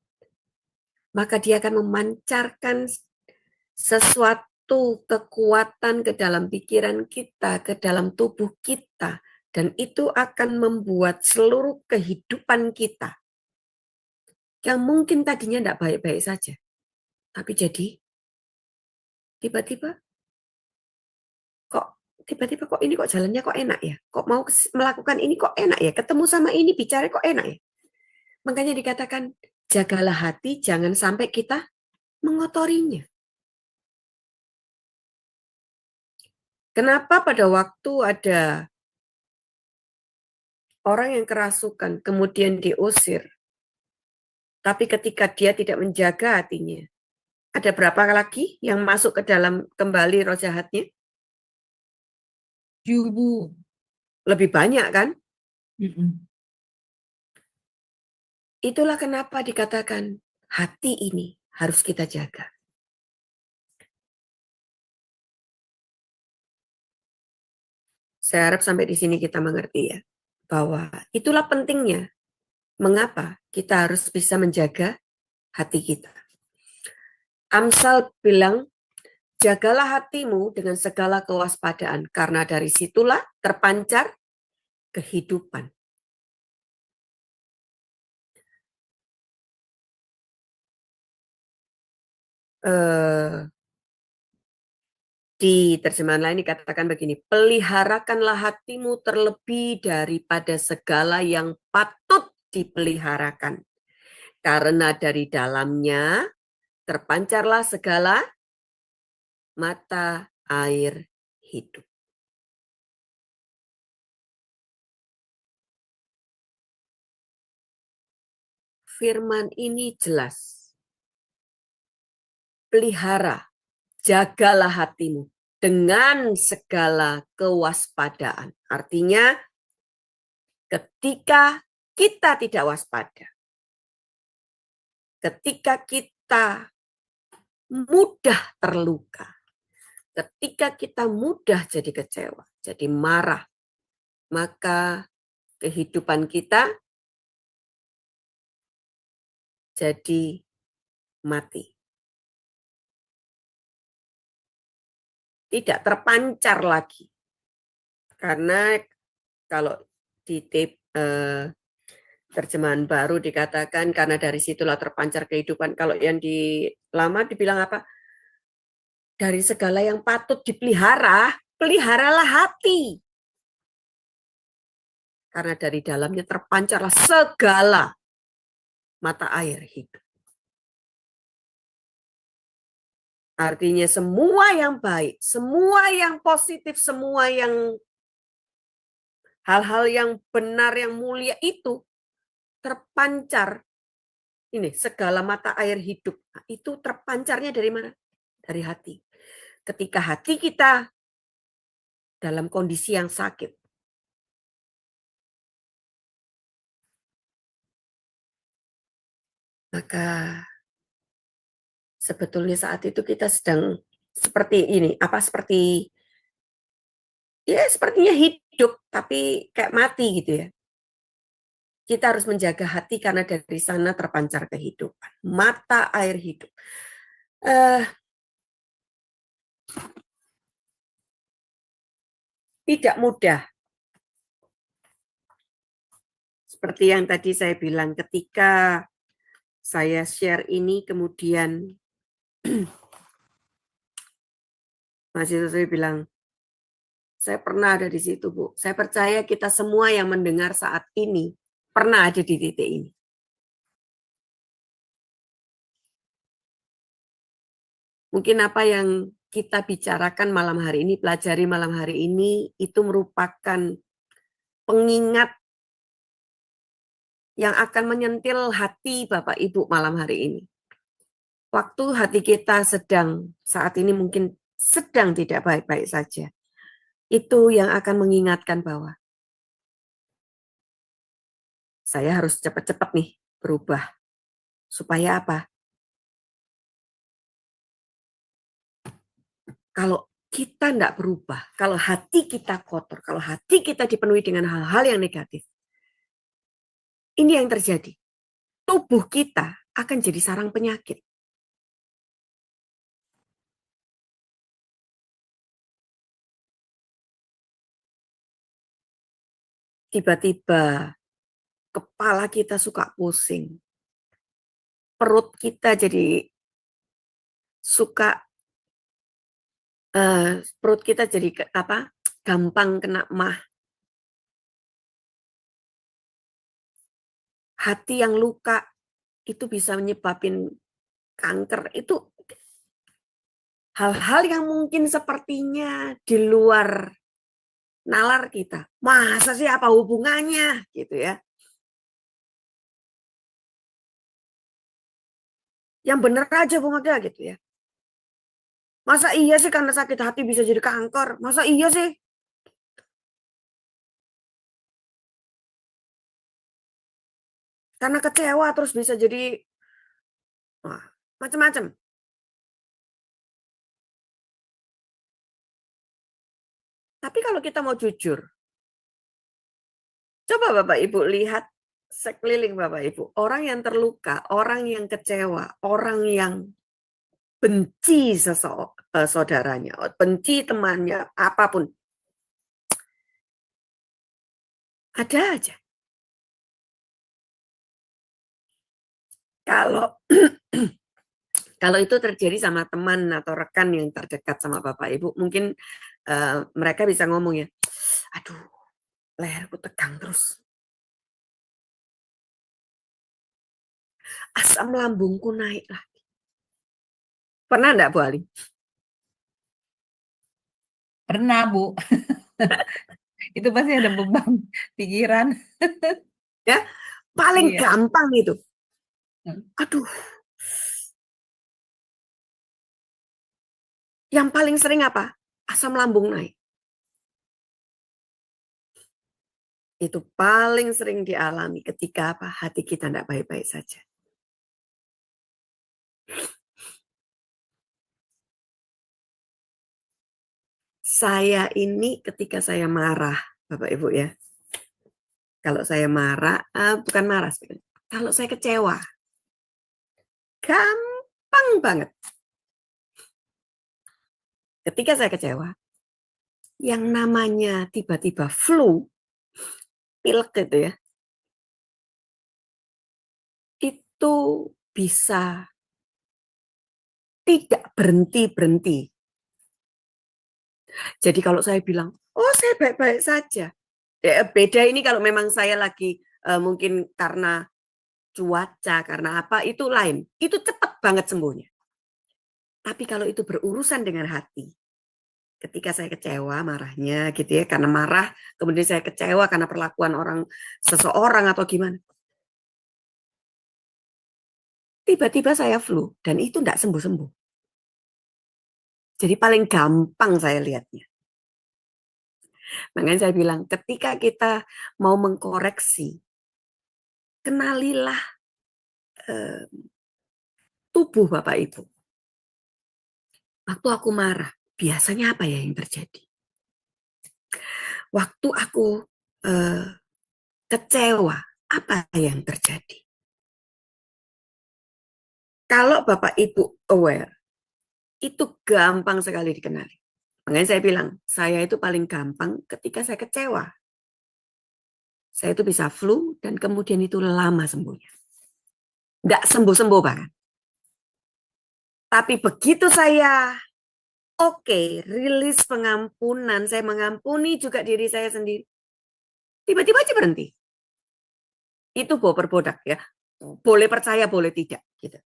maka dia akan memancarkan sesuatu kekuatan ke dalam pikiran kita, ke dalam tubuh kita, dan itu akan membuat seluruh kehidupan kita yang mungkin tadinya tidak baik-baik saja, tapi jadi tiba-tiba kok ini kok jalannya kok enak ya, kok mau melakukan ini kok enak ya, ketemu sama ini bicara kok enak ya. Makanya dikatakan jagalah hati, jangan sampai kita mengotorinya. Kenapa pada waktu ada orang yang kerasukan kemudian diusir, tapi ketika dia tidak menjaga hatinya, ada berapa lagi yang masuk ke dalam kembali roh jahatnya? Bu. Lebih banyak kan? Itulah kenapa dikatakan hati ini harus kita jaga. Saya harap sampai di sini kita mengerti ya, bahwa itulah pentingnya mengapa kita harus bisa menjaga hati kita. Amsal bilang, jagalah hatimu dengan segala kewaspadaan, karena dari situlah terpancar kehidupan. Di terjemahan lain dikatakan begini, peliharakanlah hatimu terlebih daripada segala yang patut dipeliharakan. Karena dari dalamnya terpancarlah segala mata air hidup. Firman ini jelas. Pelihara, jagalah hatimu dengan segala kewaspadaan. Artinya, ketika kita tidak waspada, ketika kita mudah terluka, ketika kita mudah jadi kecewa, jadi marah, maka kehidupan kita jadi mati. Tidak terpancar lagi. Karena kalau di terjemahan baru dikatakan karena dari situlah terpancar kehidupan. Kalau yang di lama dibilang apa? Dari segala yang patut dipelihara, peliharalah hati. Karena dari dalamnya terpancarlah segala mata air hidup. Artinya semua yang baik, semua yang positif, semua yang hal-hal yang benar, yang mulia itu terpancar. Ini segala mata air hidup. Nah, itu terpancarnya dari mana? Dari hati. Ketika hati kita dalam kondisi yang sakit, maka sebetulnya saat itu kita sedang seperti ini, seperti ya sepertinya hidup tapi kayak mati gitu ya. Kita harus menjaga hati karena dari sana terpancar kehidupan, mata air hidup. Tidak mudah. Seperti yang tadi saya bilang, ketika saya share ini kemudian mahasiswa saya bilang, saya pernah ada di situ, Bu. Saya percaya kita semua yang mendengar saat ini pernah ada di titik ini. Mungkin apa yang kita bicarakan malam hari ini, pelajari malam hari ini, itu merupakan pengingat yang akan menyentil hati Bapak Ibu malam hari ini. Waktu hati kita saat ini mungkin sedang tidak baik-baik saja. Itu yang akan mengingatkan bahwa saya harus cepat-cepat nih berubah. Supaya apa? Kalau kita tidak berubah, kalau hati kita kotor, kalau hati kita dipenuhi dengan hal-hal yang negatif, ini yang terjadi. Tubuh kita akan jadi sarang penyakit. Tiba-tiba kepala kita suka pusing. Perut kita jadi gampang kena mah. Hati yang luka itu bisa menyebabkan kanker. Itu hal-hal yang mungkin sepertinya di luar nalar kita. Masa sih apa hubungannya gitu ya. Yang bener aja Bu Magda gitu ya. Masa iya sih karena sakit hati bisa jadi kanker? Masa iya sih? Karena kecewa terus bisa jadi macam-macam. Tapi kalau kita mau jujur, coba Bapak Ibu lihat sekeliling Bapak Ibu. Orang yang terluka, orang yang kecewa, orang yang benci saudaranya, benci temannya, apapun. Ada aja. Kalau kalau itu terjadi sama teman atau rekan yang terdekat sama Bapak Ibu, mungkin mereka bisa ngomong ya, aduh, leherku tegang terus. Asam lambungku naik lagi. Pernah enggak Bu Ali? Pernah, Bu. Itu pasti ada beban pikiran. Ya, paling Iya. gampang itu. Aduh. Yang paling sering apa? Asam lambung naik. Itu paling sering dialami ketika apa? Hati kita tidak baik-baik saja. Saya ini ketika saya marah, Bapak Ibu ya. Kalau saya marah, bukan marah sebenarnya. Kalau saya kecewa, gampang banget. Ketika saya kecewa, yang namanya tiba-tiba flu, pilek gitu ya, itu bisa tidak berhenti-berhenti. Jadi kalau saya bilang, oh saya baik-baik saja. Ya, beda ini kalau memang saya lagi mungkin karena cuaca, karena apa, itu lain. Itu cepat banget sembuhnya. Tapi kalau itu berurusan dengan hati, ketika saya kecewa marahnya gitu ya, karena marah, kemudian saya kecewa karena perlakuan seseorang atau gimana. Tiba-tiba saya flu, dan itu tidak sembuh-sembuh. Jadi paling gampang saya lihatnya. Makanya saya bilang, ketika kita mau mengkoreksi, kenalilah tubuh Bapak Ibu. Waktu aku marah, biasanya apa ya yang terjadi? Waktu aku kecewa, apa yang terjadi? Kalau Bapak Ibu aware, itu gampang sekali dikenali. Makanya saya bilang, saya itu paling gampang ketika saya kecewa. Saya itu bisa flu dan kemudian itu lama sembuhnya. Nggak sembuh-sembuh bahkan. Tapi begitu saya rilis pengampunan, saya mengampuni juga diri saya sendiri. Tiba-tiba aja berhenti. Itu berbodak ya. Boleh percaya, boleh tidak. Gitu.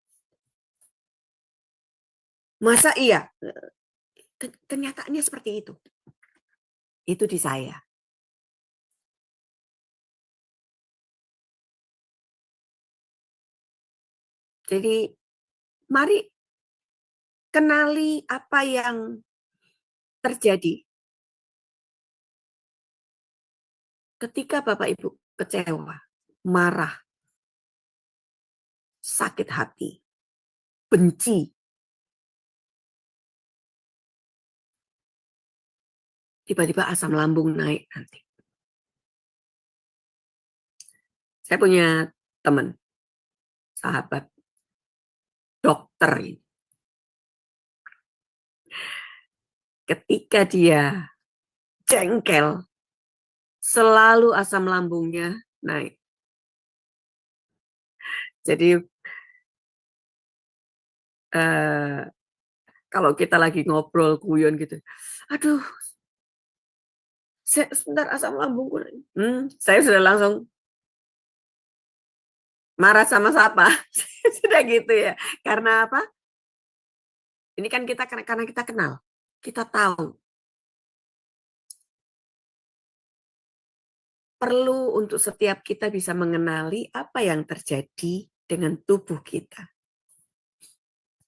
Masa iya? Kenyataannya seperti itu. Itu di saya. Jadi mari kenali apa yang terjadi ketika Bapak Ibu kecewa, marah, sakit hati, benci. Tiba-tiba asam lambung naik nanti. Saya punya teman, sahabat, dokter ini. Ketika dia jengkel, selalu asam lambungnya naik. Jadi kalau kita lagi ngobrol guyon gitu, aduh, sebentar asam lambungku. Saya sudah langsung marah sama siapa, sudah gitu ya. Karena apa? Ini kan karena kita kenal, kita tahu. Perlu untuk setiap kita bisa mengenali apa yang terjadi dengan tubuh kita.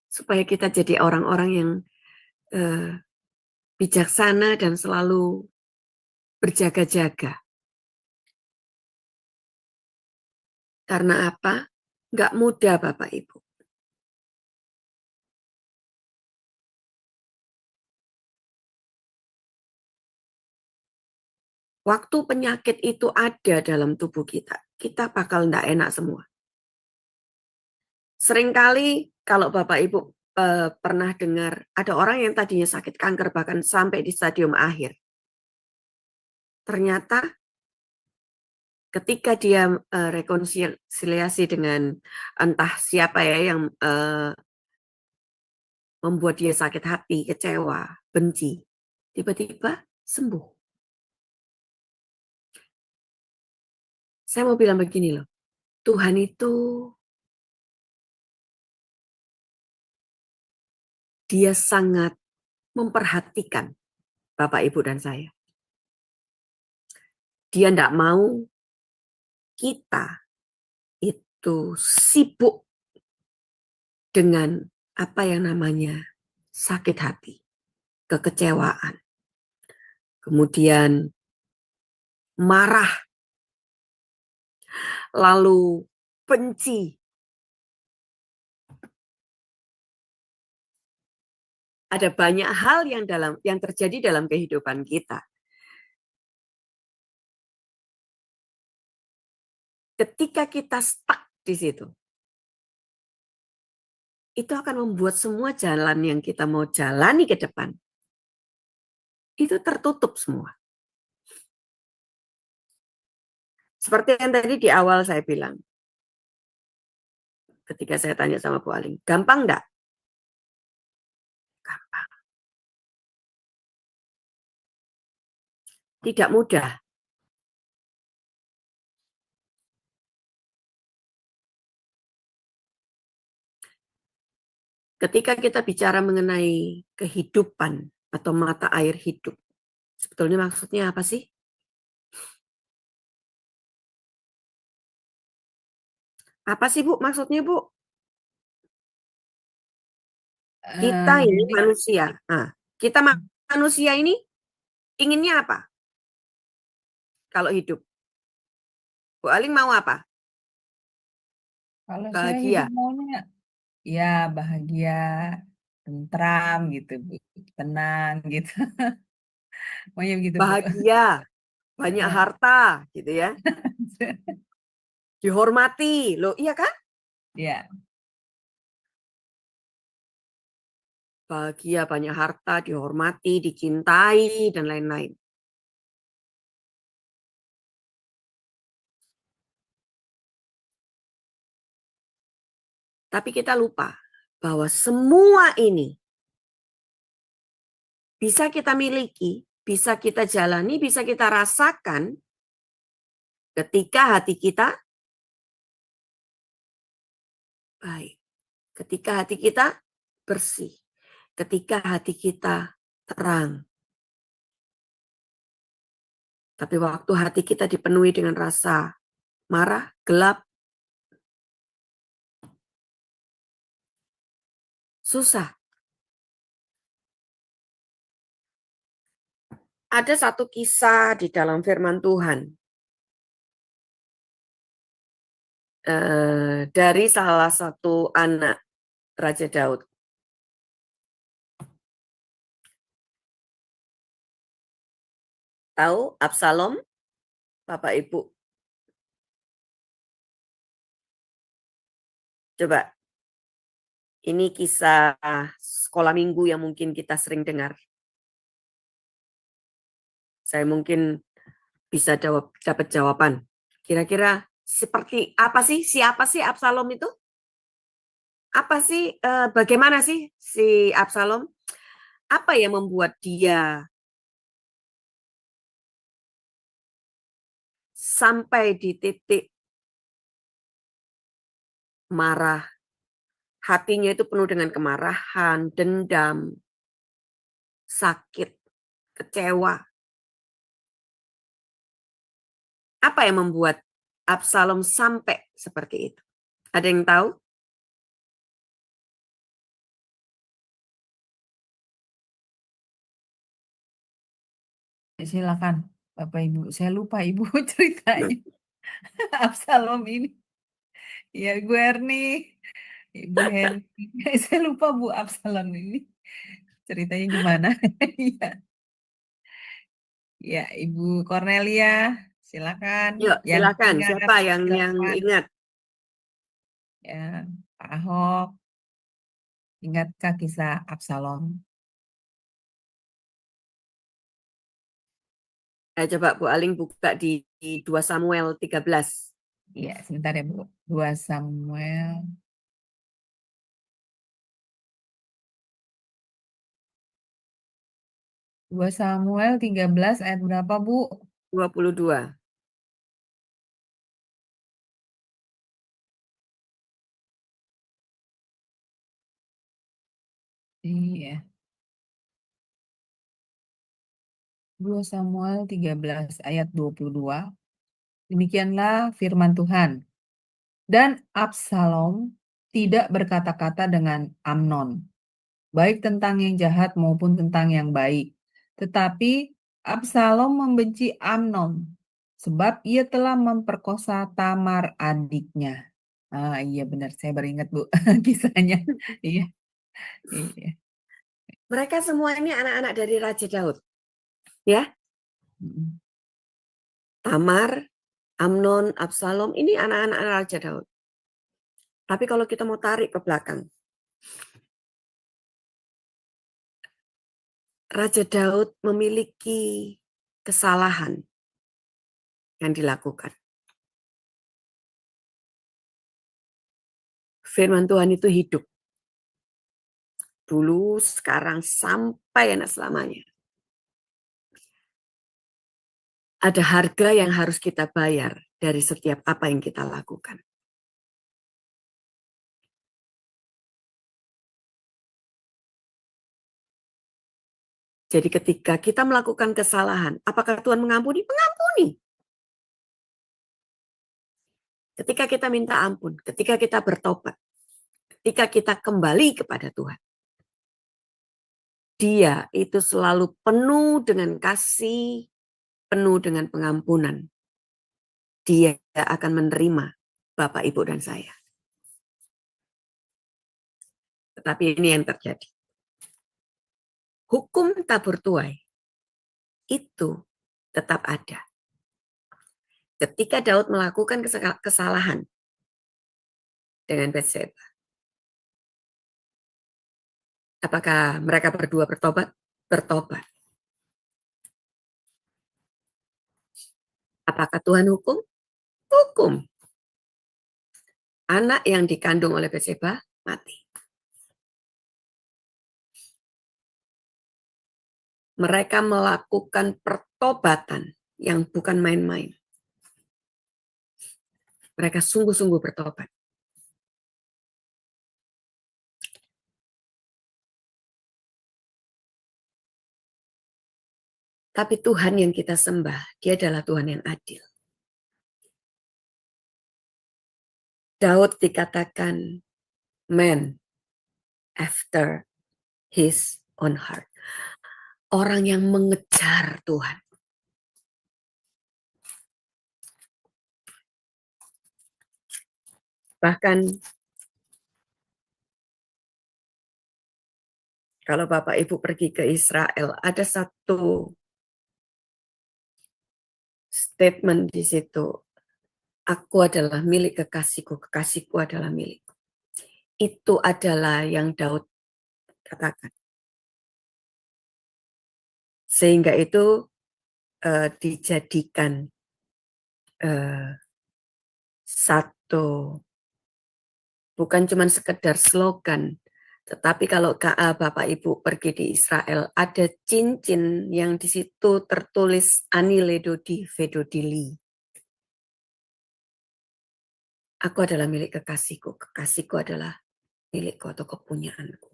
Supaya kita jadi orang-orang yang bijaksana dan selalu berjaga-jaga. Karena apa? Nggak mudah, Bapak Ibu. Waktu penyakit itu ada dalam tubuh kita bakal nggak enak semua. Seringkali kalau Bapak Ibu pernah dengar, ada orang yang tadinya sakit kanker bahkan sampai di stadium akhir. Ternyata ketika dia rekonsiliasi dengan entah siapa ya yang membuat dia sakit hati, kecewa, benci, tiba-tiba sembuh. Saya mau bilang begini loh, Tuhan itu dia sangat memperhatikan Bapak, Ibu, dan saya. Dia tidak mau kita itu sibuk dengan apa yang namanya sakit hati, kekecewaan, kemudian marah, lalu benci. Ada banyak hal yang terjadi dalam kehidupan kita. Ketika kita stuck di situ, itu akan membuat semua jalan yang kita mau jalani ke depan, itu tertutup semua. Seperti yang tadi di awal saya bilang, ketika saya tanya sama Bu Aling, gampang enggak? Gampang. Tidak mudah. Ketika kita bicara mengenai kehidupan atau mata air hidup, sebetulnya maksudnya apa sih? Apa sih Bu maksudnya Bu? Kita ini Jadi manusia. Nah, kita manusia ini inginnya apa kalau hidup? Bu Aling mau apa? kalau saya hidup Bahagia. maunya ya bahagia, tentram gitu, Bu. Tenang gitu. Maunya begitu, Bu. Bahagia, banyak harta gitu ya. Dihormati. Loh, iya kan? Ya, Bahagia, banyak harta, dihormati, dicintai, dan lain-lain. Tapi kita lupa bahwa semua ini bisa kita miliki, bisa kita jalani, bisa kita rasakan ketika hati kita baik, ketika hati kita bersih, ketika hati kita terang. Tapi waktu hati kita dipenuhi dengan rasa marah, gelap, susah. Ada satu kisah di dalam firman Tuhan dari salah satu anak Raja Daud. Tahu Absalom, Bapak Ibu? Coba, ini kisah sekolah minggu yang mungkin kita sering dengar. Saya mungkin bisa dapat jawaban. Kira-kira seperti apa sih? Siapa sih Absalom itu? Apa sih? Bagaimana sih si Absalom? Apa yang membuat dia sampai di titik marah? Hatinya itu penuh dengan kemarahan, dendam, sakit, kecewa. Apa yang membuat Absalom sampai seperti itu? Ada yang tahu? silakan Bapak Ibu. Saya lupa Ibu ceritanya Absalom ini. Ya, Ibu Erni, Ibu Henny. Saya lupa Bu Absalom ini ceritanya gimana. Iya, ya Ibu Cornelia, silakan. Yuk, Yang silakan. ingat, Siapa yang silakan. ingat? Ya, Pak Ahok, ingatkah kisah Absalom? Coba Bu Aling buka di 2 Samuel 13. Iya, sebentar ya Bu. 2 Samuel. 2 Samuel 13 ayat berapa Bu? 22. Iya. 2 Samuel 13 ayat 22. Demikianlah firman Tuhan. Dan Absalom tidak berkata-kata dengan Amnon, baik tentang yang jahat maupun tentang yang baik. Tetapi Absalom membenci Amnon, sebab ia telah memperkosa Tamar adiknya. Ah iya benar, saya beringat Bu kisahnya. Iya, iya. Mereka semua ini anak-anak dari Raja Daud. Ya, Mm. Tamar, Amnon, Absalom, ini anak-anak Raja Daud. Tapi kalau kita mau tarik ke belakang, Raja Daud memiliki kesalahan yang dilakukan. Firman Tuhan itu hidup. Dulu, sekarang, sampai anak selamanya. Ada harga yang harus kita bayar dari setiap apa yang kita lakukan. Jadi ketika kita melakukan kesalahan, apakah Tuhan mengampuni? Mengampuni. Ketika kita minta ampun, ketika kita bertobat, ketika kita kembali kepada Tuhan, Dia itu selalu penuh dengan kasih, penuh dengan pengampunan. Dia akan menerima Bapak, Ibu, dan saya. Tetapi ini yang terjadi. Hukum tabur tuai itu tetap ada. Ketika Daud melakukan kesalahan dengan Batseba, apakah mereka berdua bertobat? Bertobat. Apakah Tuhan hukum? Hukum. Anak yang dikandung oleh Batseba mati. Mereka melakukan pertobatan yang bukan main-main. Mereka sungguh-sungguh bertobat. Tapi Tuhan yang kita sembah, Dia adalah Tuhan yang adil. Daud dikatakan man after his own heart. Orang yang mengejar Tuhan. Bahkan kalau Bapak Ibu pergi ke Israel, ada satu statement di situ. Aku adalah milik kekasihku, kekasihku adalah milikku. Itu adalah yang Daud katakan. Sehingga itu dijadikan satu, bukan cuma sekedar slogan, tetapi kalau Bapak Ibu pergi di Israel, ada cincin yang di situ tertulis Ani Ledodi Vedodili. Aku adalah milik kekasihku, kekasihku adalah milikku atau kepunyaanku.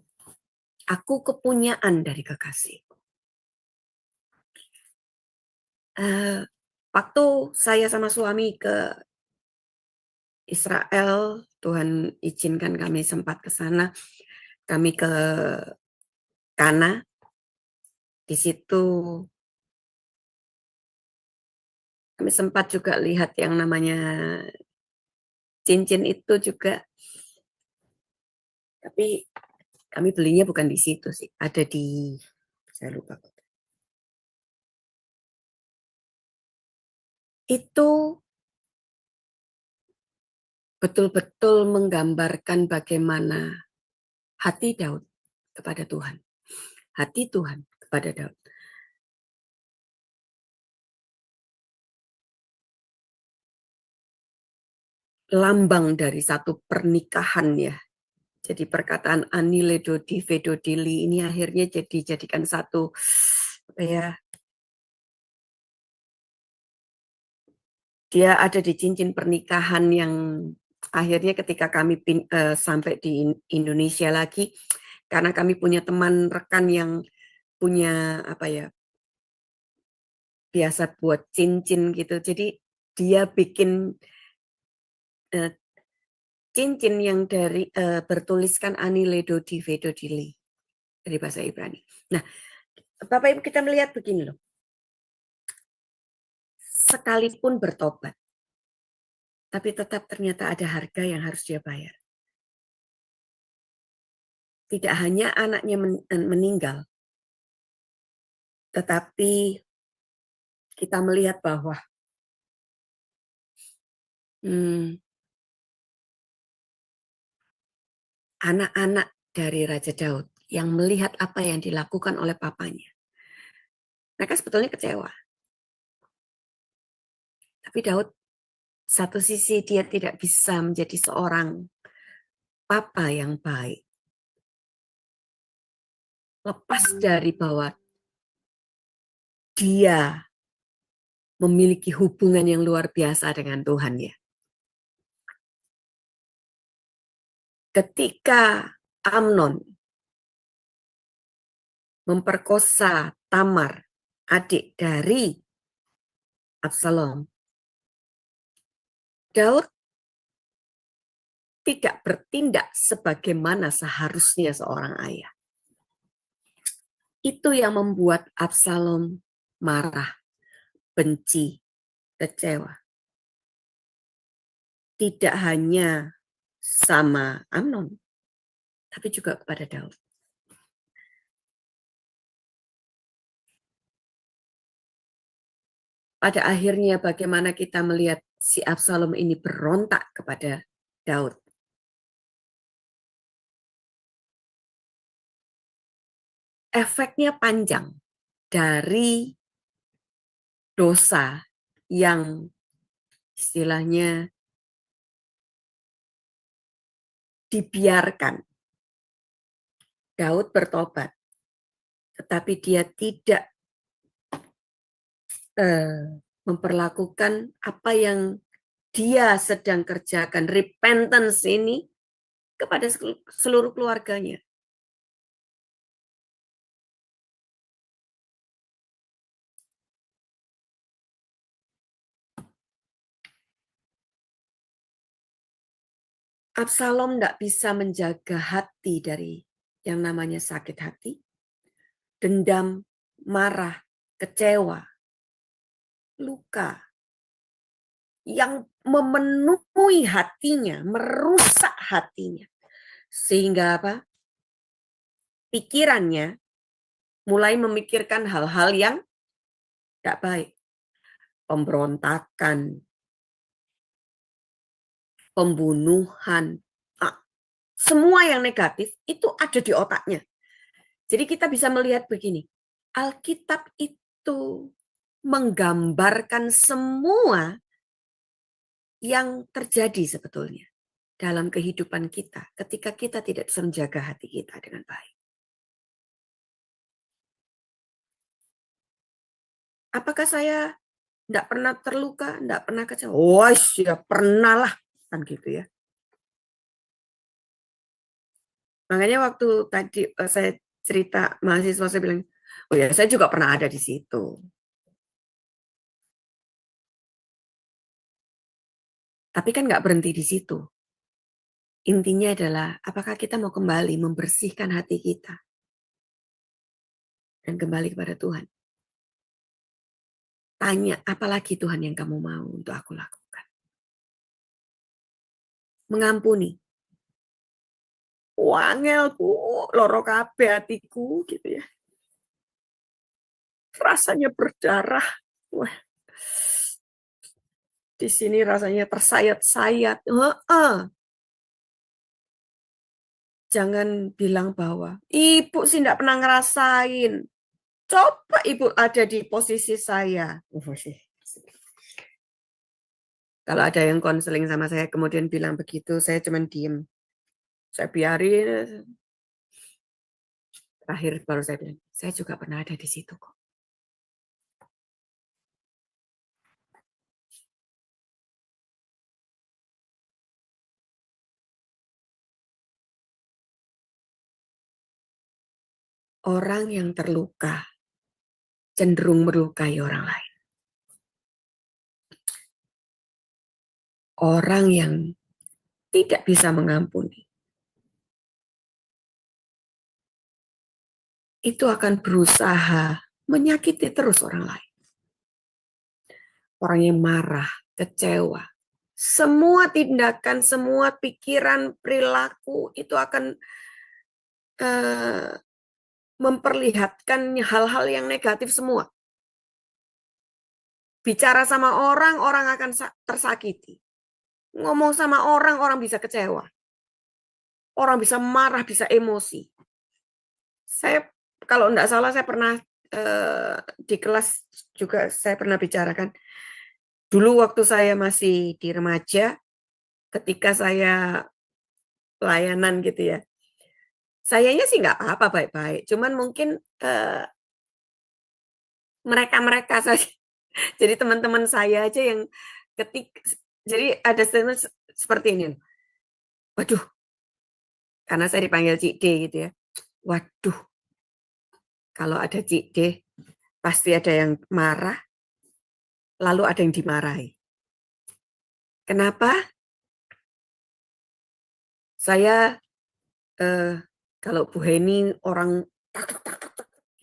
Aku kepunyaan dari kekasihku. Waktu saya sama suami ke Israel, Tuhan izinkan kami sempat ke sana. Kami ke Kana. Di situ kami sempat juga lihat yang namanya cincin itu juga. Tapi kami belinya bukan di situ sih, ada di, saya lupa. Itu betul-betul menggambarkan bagaimana hati Daud kepada Tuhan. Hati Tuhan kepada Daud. Lambang dari satu pernikahan ya. Jadi perkataan Anile Dodi Vedodili ini akhirnya jadikan satu apa ya, dia ada di cincin pernikahan yang akhirnya ketika kami sampai di Indonesia lagi, karena kami punya teman rekan yang punya apa ya, biasa buat cincin gitu, jadi dia bikin cincin yang dari bertuliskan Anile Dodi Vedodili dari bahasa Ibrani. Nah, Bapak Ibu kita melihat begini loh, sekalipun bertobat, tapi tetap ternyata ada harga yang harus dia bayar. Tidak hanya anaknya meninggal, tetapi kita melihat bahwa anak-anak dari Raja Daud yang melihat apa yang dilakukan oleh papanya, mereka sebetulnya kecewa. Tapi Daud, satu sisi dia tidak bisa menjadi seorang papa yang baik. Lepas dari bahwa dia memiliki hubungan yang luar biasa dengan Tuhan ya. Ketika Amnon memperkosa Tamar, adik dari Absalom, Daud tidak bertindak sebagaimana seharusnya seorang ayah. Itu yang membuat Absalom marah, benci, kecewa. Tidak hanya sama Amnon, tapi juga kepada Daud. Pada akhirnya bagaimana kita melihat si Absalom ini berontak kepada Daud. Efeknya panjang dari dosa yang istilahnya dibiarkan. Daud bertobat, tetapi dia tidak memperlakukan apa yang dia sedang kerjakan, repentance ini, kepada seluruh keluarganya. Absalom tidak bisa menjaga hati dari yang namanya sakit hati, dendam, marah, kecewa, luka, yang memenuhi hatinya, merusak hatinya. Sehingga apa? Pikirannya mulai memikirkan hal-hal yang tidak baik. Pemberontakan, pembunuhan, semua yang negatif itu ada di otaknya. Jadi kita bisa melihat begini, Alkitab itu menggambarkan semua yang terjadi sebetulnya dalam kehidupan kita ketika kita tidak bisa menjaga hati kita dengan baik. Apakah saya tidak pernah terluka, tidak pernah kecewa? Wah, ya pernah lah, kan gitu ya. Makanya waktu tadi saya cerita mahasiswa, saya bilang, oh ya saya juga pernah ada di situ. Tapi kan nggak berhenti di situ. Intinya adalah, apakah kita mau kembali membersihkan hati kita dan kembali kepada Tuhan? Tanya, apalagi Tuhan yang kamu mau untuk aku lakukan? mengampuni. Wangel Bu, loro kabeh hatiku gitu ya. Rasanya berdarah. Wah. Di sini rasanya tersayat-sayat. Jangan bilang bahwa ibu sih enggak pernah ngerasain. Coba ibu ada di posisi saya. Kalau ada yang konseling sama saya kemudian bilang begitu, saya cuma diem. Saya biarin. Terakhir baru saya bilang, saya juga pernah ada di situ kok. Orang yang terluka cenderung melukai orang lain. Orang yang tidak bisa mengampuni itu akan berusaha menyakiti terus orang lain. Orang yang marah, kecewa, semua tindakan, semua pikiran, perilaku itu akan memperlihatkan hal-hal yang negatif semua. Bicara sama orang, orang akan tersakiti. Ngomong sama orang, orang bisa kecewa. Orang bisa marah, bisa emosi. Saya, kalau enggak salah, saya pernah di kelas juga saya pernah bicarakan. Dulu waktu saya masih di remaja, ketika saya pelayanan gitu ya, sayanya sih nggak apa-apa, baik-baik. Cuman mungkin mereka-mereka saja. Jadi teman-teman saya aja yang jadi ada statement seperti ini. Waduh, karena saya dipanggil Cik D gitu ya. Waduh, kalau ada Cik D, pasti ada yang marah, lalu ada yang dimarahi. Kenapa? Saya, kalau Bu Heni orang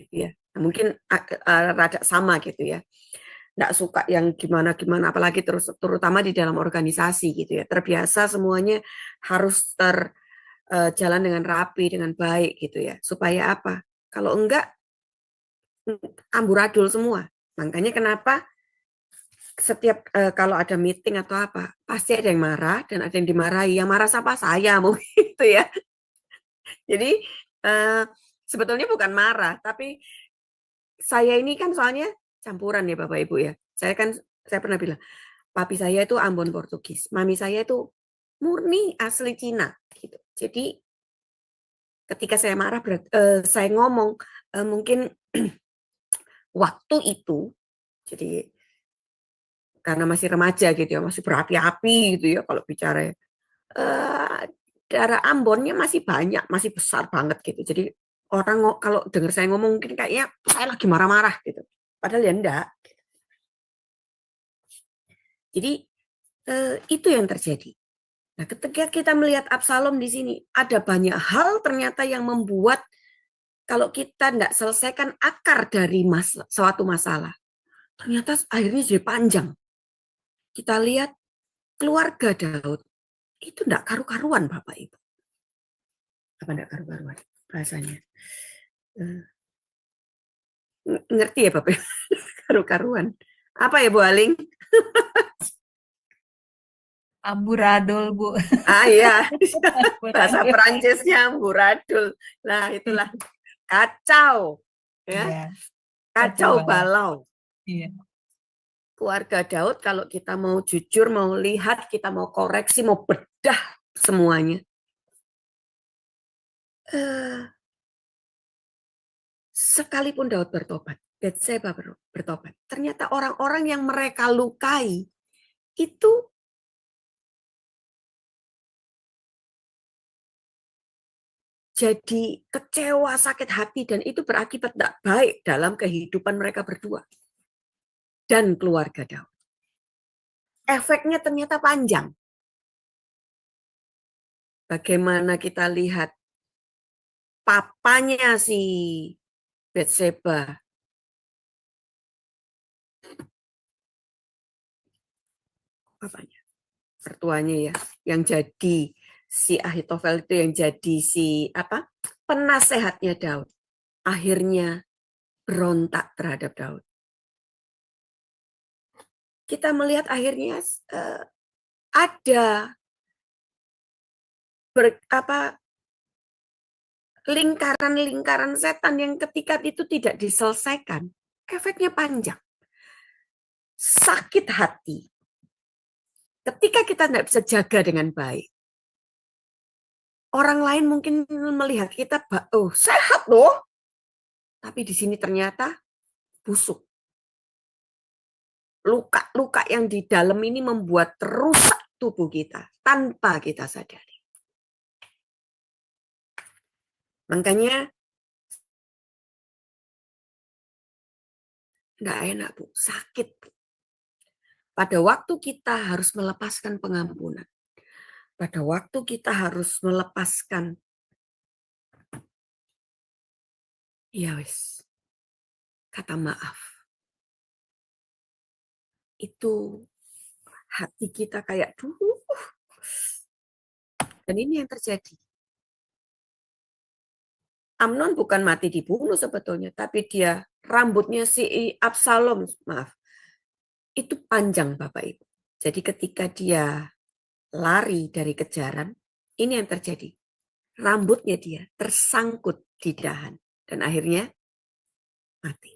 gitu ya, mungkin rada sama gitu ya. Nggak suka yang gimana-gimana, apalagi terutama di dalam organisasi gitu ya. Terbiasa semuanya harus jalan dengan rapi, dengan baik gitu ya. Supaya apa? Kalau enggak, amburadul semua. Makanya kenapa setiap kalau ada meeting atau apa, pasti ada yang marah dan ada yang dimarahi. Yang marah siapa? Saya mungkin gitu ya. Jadi sebetulnya bukan marah, tapi saya ini kan soalnya campuran ya Bapak Ibu ya. Saya pernah bilang, papi saya itu Ambon Portugis, mami saya itu murni asli Cina gitu. Jadi ketika saya marah, saya ngomong mungkin waktu itu, jadi karena masih remaja gitu ya, masih berapi-api gitu ya kalau bicara. Daerah Ambonnya masih banyak, masih besar banget gitu. Jadi orang kalau dengar saya ngomong mungkin kayaknya saya lagi marah-marah gitu. Padahal ya enggak. Jadi itu yang terjadi. Nah, ketika kita melihat Absalom di sini, ada banyak hal ternyata yang membuat kalau kita enggak selesaikan akar dari suatu masalah, ternyata akhirnya jadi panjang. Kita lihat keluarga Daud, itu enggak karu-karuan Bapak Ibu. Apa enggak karu-karuan bahasanya? Ngerti ya Bapak? Karu-karuan. Apa ya Bu Aling? Amburadul, Bu. Iya, bahasa Perancisnya amburadul. Nah itulah kacau, ya, Iya, kacau kacau balau. Iya. Keluarga Daud kalau kita mau jujur, mau lihat, kita mau koreksi, mau bedah semuanya. Sekalipun Daud bertobat, Batseba bertobat, ternyata orang-orang yang mereka lukai itu jadi kecewa, sakit hati, dan itu berakibat tidak baik dalam kehidupan mereka berdua dan keluarga Daud. Efeknya ternyata panjang. Bagaimana kita lihat papanya si Batseba papanya mertuanya ya, yang jadi si Ahitofel itu yang jadi si penasehatnya Daud, akhirnya berontak terhadap Daud. Kita melihat akhirnya ada lingkaran-lingkaran setan yang ketika itu tidak diselesaikan, efeknya panjang. Sakit hati. Ketika kita tidak bisa jaga dengan baik, orang lain mungkin melihat kita, oh sehat loh, tapi di sini ternyata busuk. Luka-luka yang di dalam ini membuat rusak tubuh kita tanpa kita sadari. Makanya nggak enak, Bu, sakit, Bu. Pada waktu kita harus melepaskan pengampunan, pada waktu kita harus melepaskan, ya wis, kata maaf, itu hati kita kayak dan ini yang terjadi. Amnon bukan mati dibunuh sebetulnya, tapi dia rambutnya si Absalom, maaf, itu panjang Bapak Ibu. Jadi ketika dia lari dari kejaran, ini yang terjadi. Rambutnya dia tersangkut di dahan dan akhirnya mati.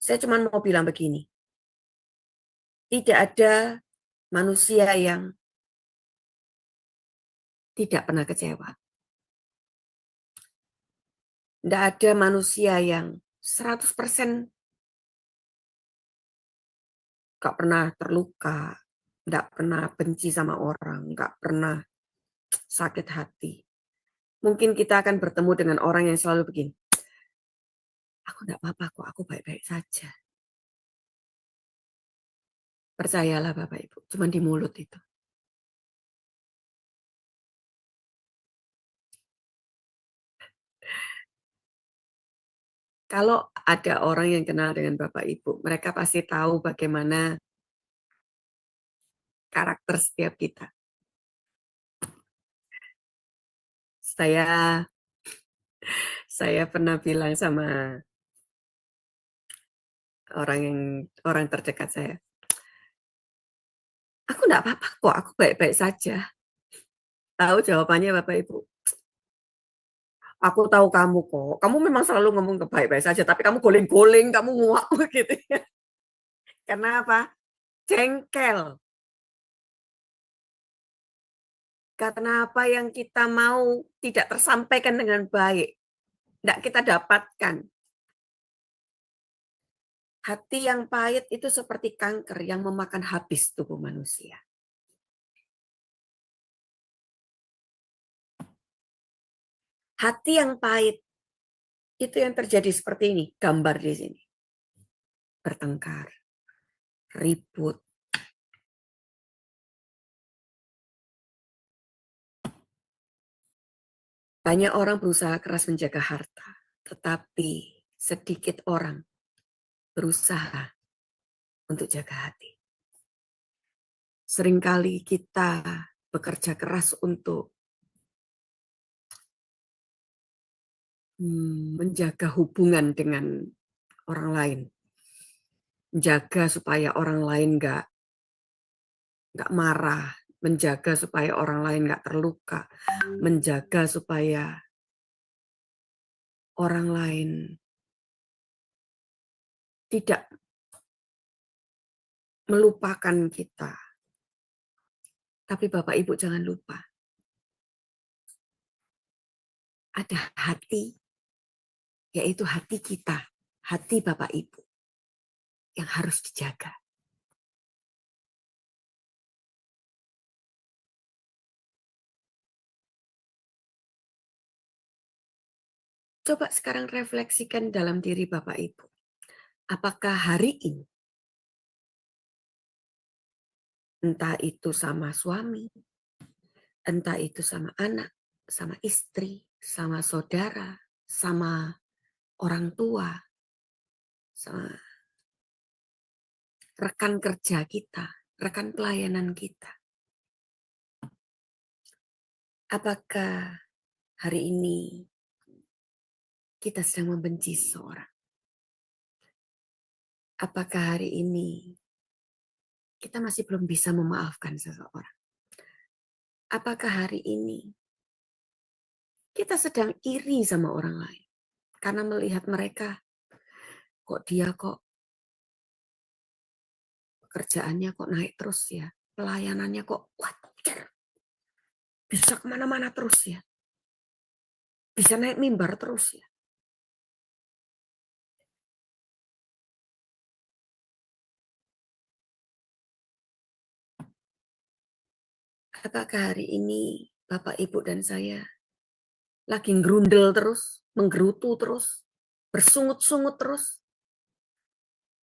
Saya cuma mau bilang begini. Tidak ada manusia yang tidak pernah kecewa. Tidak ada manusia yang 100% gak pernah terluka, gak pernah benci sama orang, gak pernah sakit hati. Mungkin kita akan bertemu dengan orang yang selalu begini, aku gak apa-apa kok, aku baik-baik saja. Percayalah Bapak Ibu, cuma di mulut itu. Kalau ada orang yang kenal dengan Bapak Ibu, mereka pasti tahu bagaimana karakter setiap kita. Saya pernah bilang sama orang terdekat saya, aku enggak apa-apa kok, aku baik-baik saja. Tahu jawabannya Bapak Ibu? Aku tahu kamu kok, kamu memang selalu ngomong baik-baik saja, tapi kamu goling-goling, kamu nguak gitu ya. Karena apa? Jengkel. Karena apa yang kita mau tidak tersampaikan dengan baik, tidak kita dapatkan. Hati yang pahit itu seperti kanker yang memakan habis tubuh manusia. Hati yang pahit itu yang terjadi seperti ini, gambar di sini. Bertengkar, ribut. Banyak orang berusaha keras menjaga harta, tetapi sedikit orang berusaha untuk jaga hati. Seringkali kita bekerja keras untuk menjaga hubungan dengan orang lain. Menjaga supaya orang lain nggak marah. Menjaga supaya orang lain nggak terluka. Menjaga supaya orang lain tidak melupakan kita. Tapi Bapak Ibu jangan lupa. Ada hati, yaitu hati kita. Hati Bapak Ibu yang harus dijaga. Coba sekarang refleksikan dalam diri Bapak Ibu. Apakah hari ini, entah itu sama suami, entah itu sama anak, sama istri, sama saudara, sama orang tua, sama rekan kerja kita, rekan pelayanan kita. Apakah hari ini kita sedang membenci seseorang? Apakah hari ini kita masih belum bisa memaafkan seseorang? Apakah hari ini kita sedang iri sama orang lain karena melihat mereka, kok dia kok pekerjaannya kok naik terus ya, pelayanannya kok wajar, bisa kemana-mana terus ya, bisa naik mimbar terus ya. Apakah hari ini Bapak, Ibu, dan saya lagi ngerundel terus, menggerutu terus, bersungut-sungut terus?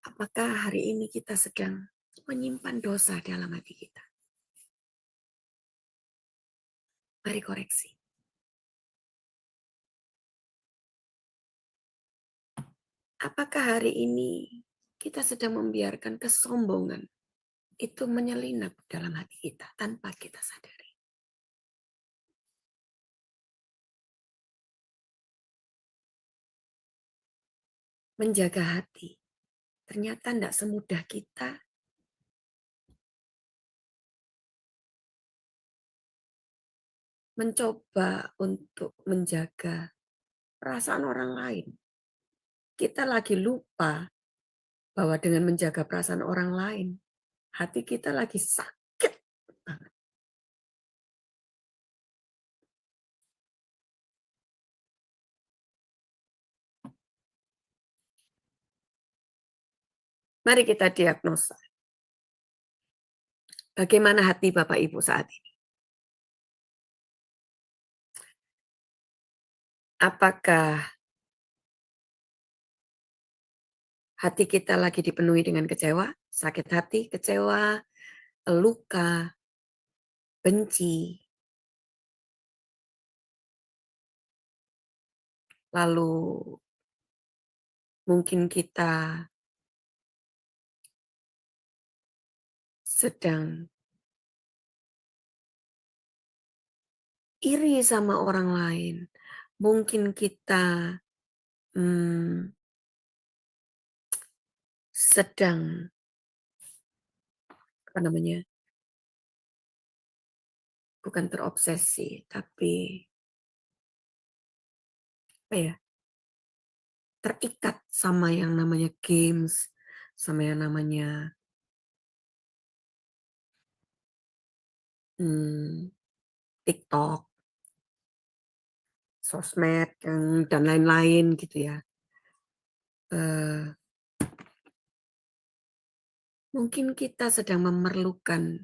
Apakah hari ini kita sedang menyimpan dosa dalam hati kita? Mari koreksi. Apakah hari ini kita sedang membiarkan kesombongan itu menyelinap dalam hati kita tanpa kita sadari? Menjaga hati ternyata tidak semudah kita mencoba untuk menjaga perasaan orang lain. Kita lagi lupa bahwa dengan menjaga perasaan orang lain, hati kita lagi sakit banget. Mari kita diagnosa. Bagaimana hati Bapak Ibu saat ini? Apakah hati kita lagi dipenuhi dengan kecewa, sakit hati, kecewa, luka, benci, lalu mungkin kita sedang iri sama orang lain, mungkin kita sedang bukan terobsesi, tapi terikat sama yang namanya games, sama yang namanya TikTok, sosmed, dan lain-lain gitu ya. Mungkin kita sedang memerlukan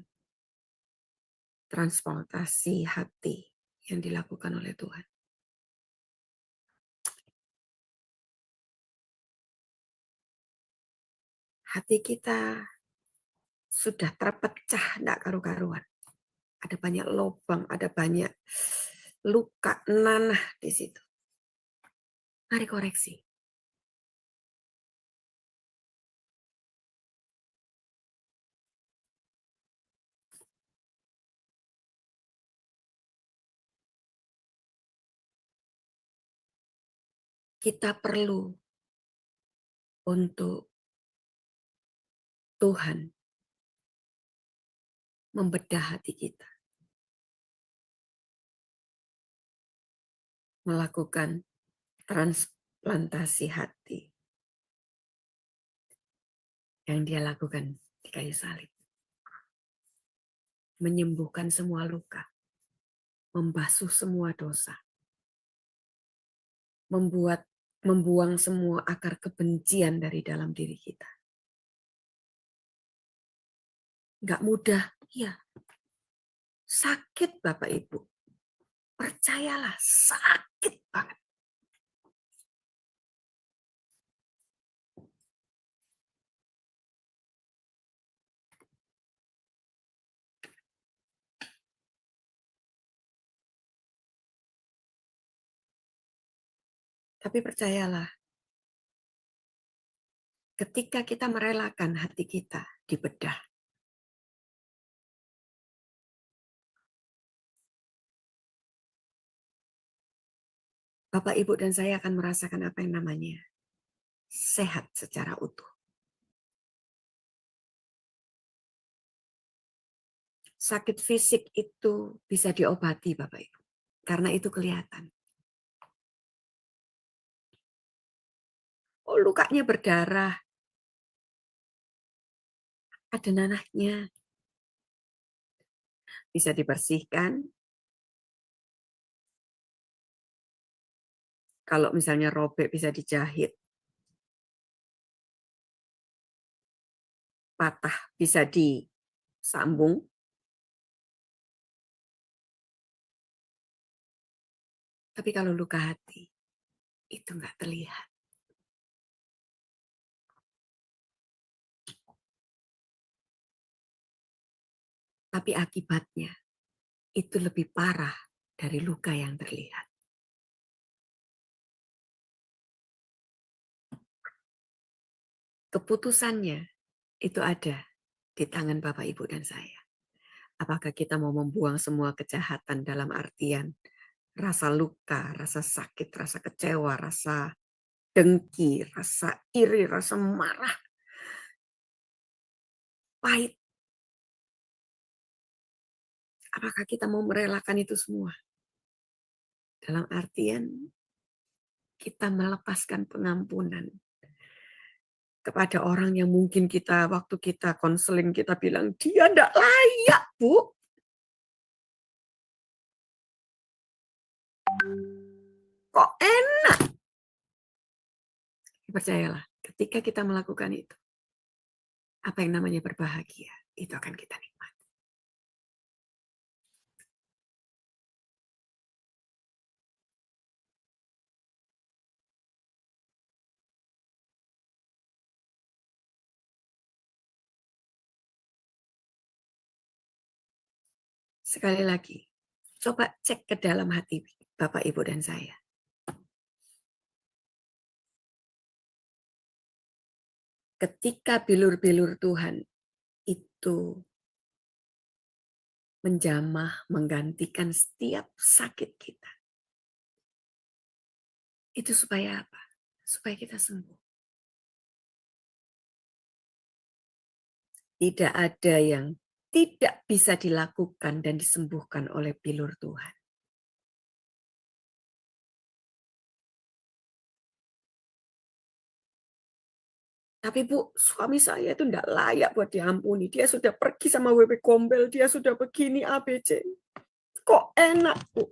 transplantasi hati yang dilakukan oleh Tuhan. Hati kita sudah terpecah, tidak karu-karuan. Ada banyak lubang, ada banyak luka, nanah di situ. Mari koreksi. Kita perlu untuk Tuhan membedah hati kita. Melakukan transplantasi hati yang Dia lakukan di kayu salib. Menyembuhkan semua luka. Membasuh semua dosa. Membuang semua akar kebencian dari dalam diri kita. Nggak mudah, ya. Sakit Bapak Ibu. Percayalah, sakit banget. Tapi percayalah, ketika kita merelakan hati kita dibedah. Bapak, Ibu, dan saya akan merasakan apa yang namanya sehat secara utuh. Sakit fisik itu bisa diobati, Bapak Ibu, karena itu kelihatan. Oh, lukanya berdarah, ada nanahnya, bisa dibersihkan. Kalau misalnya robek bisa dijahit, patah bisa disambung. Tapi kalau luka hati, itu nggak terlihat. Tapi akibatnya itu lebih parah dari luka yang terlihat. Keputusannya itu ada di tangan Bapak, Ibu, dan saya. Apakah kita mau membuang semua kejahatan dalam artian rasa luka, rasa sakit, rasa kecewa, rasa dengki, rasa iri, rasa marah, pahit. Apakah kita mau merelakan itu semua? Dalam artian kita melepaskan pengampunan kepada orang yang mungkin kita waktu kita konseling kita bilang dia tidak layak, Bu. Kok enak? Percayalah, ketika kita melakukan itu, apa yang namanya berbahagia, itu akan kita nikmati. Sekali lagi, coba cek ke dalam hati Bapak, Ibu, dan saya. Ketika bilur-bilur Tuhan itu menjamah, menggantikan setiap sakit kita. Itu supaya apa? Supaya kita sembuh. Tidak ada yang tidak bisa dilakukan dan disembuhkan oleh bilur Tuhan. Tapi Bu, suami saya itu tidak layak buat diampuni. Dia sudah pergi sama WP Gombel, dia sudah begini ABC. Kok enak, Bu?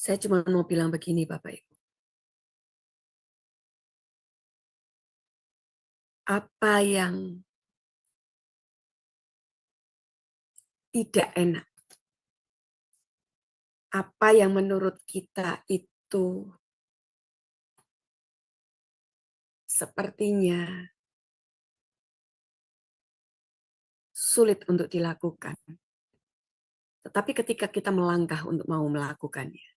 Saya cuma mau bilang begini, Bapak Ibu. Apa yang tidak enak, apa yang menurut kita itu sepertinya sulit untuk dilakukan. Tetapi ketika kita melangkah untuk mau melakukannya,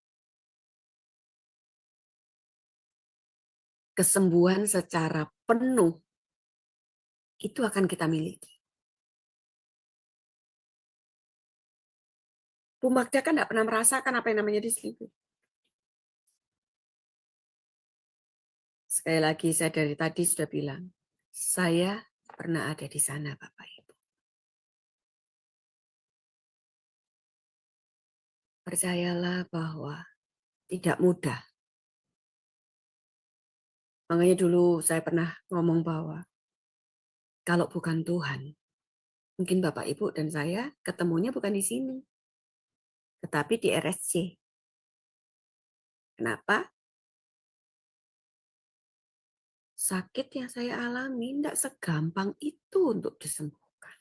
kesembuhan secara penuh itu akan kita miliki. Bu Magda kan tidak pernah merasakan apa yang namanya diselingkuh. Sekali lagi saya dari tadi sudah bilang, saya pernah ada di sana Bapak Ibu. Percayalah bahwa tidak mudah. Makanya dulu saya pernah ngomong bahwa kalau bukan Tuhan, mungkin Bapak Ibu dan saya ketemunya bukan di sini, tetapi di RSC. Kenapa? Sakit yang saya alami tidak segampang itu untuk disembuhkan.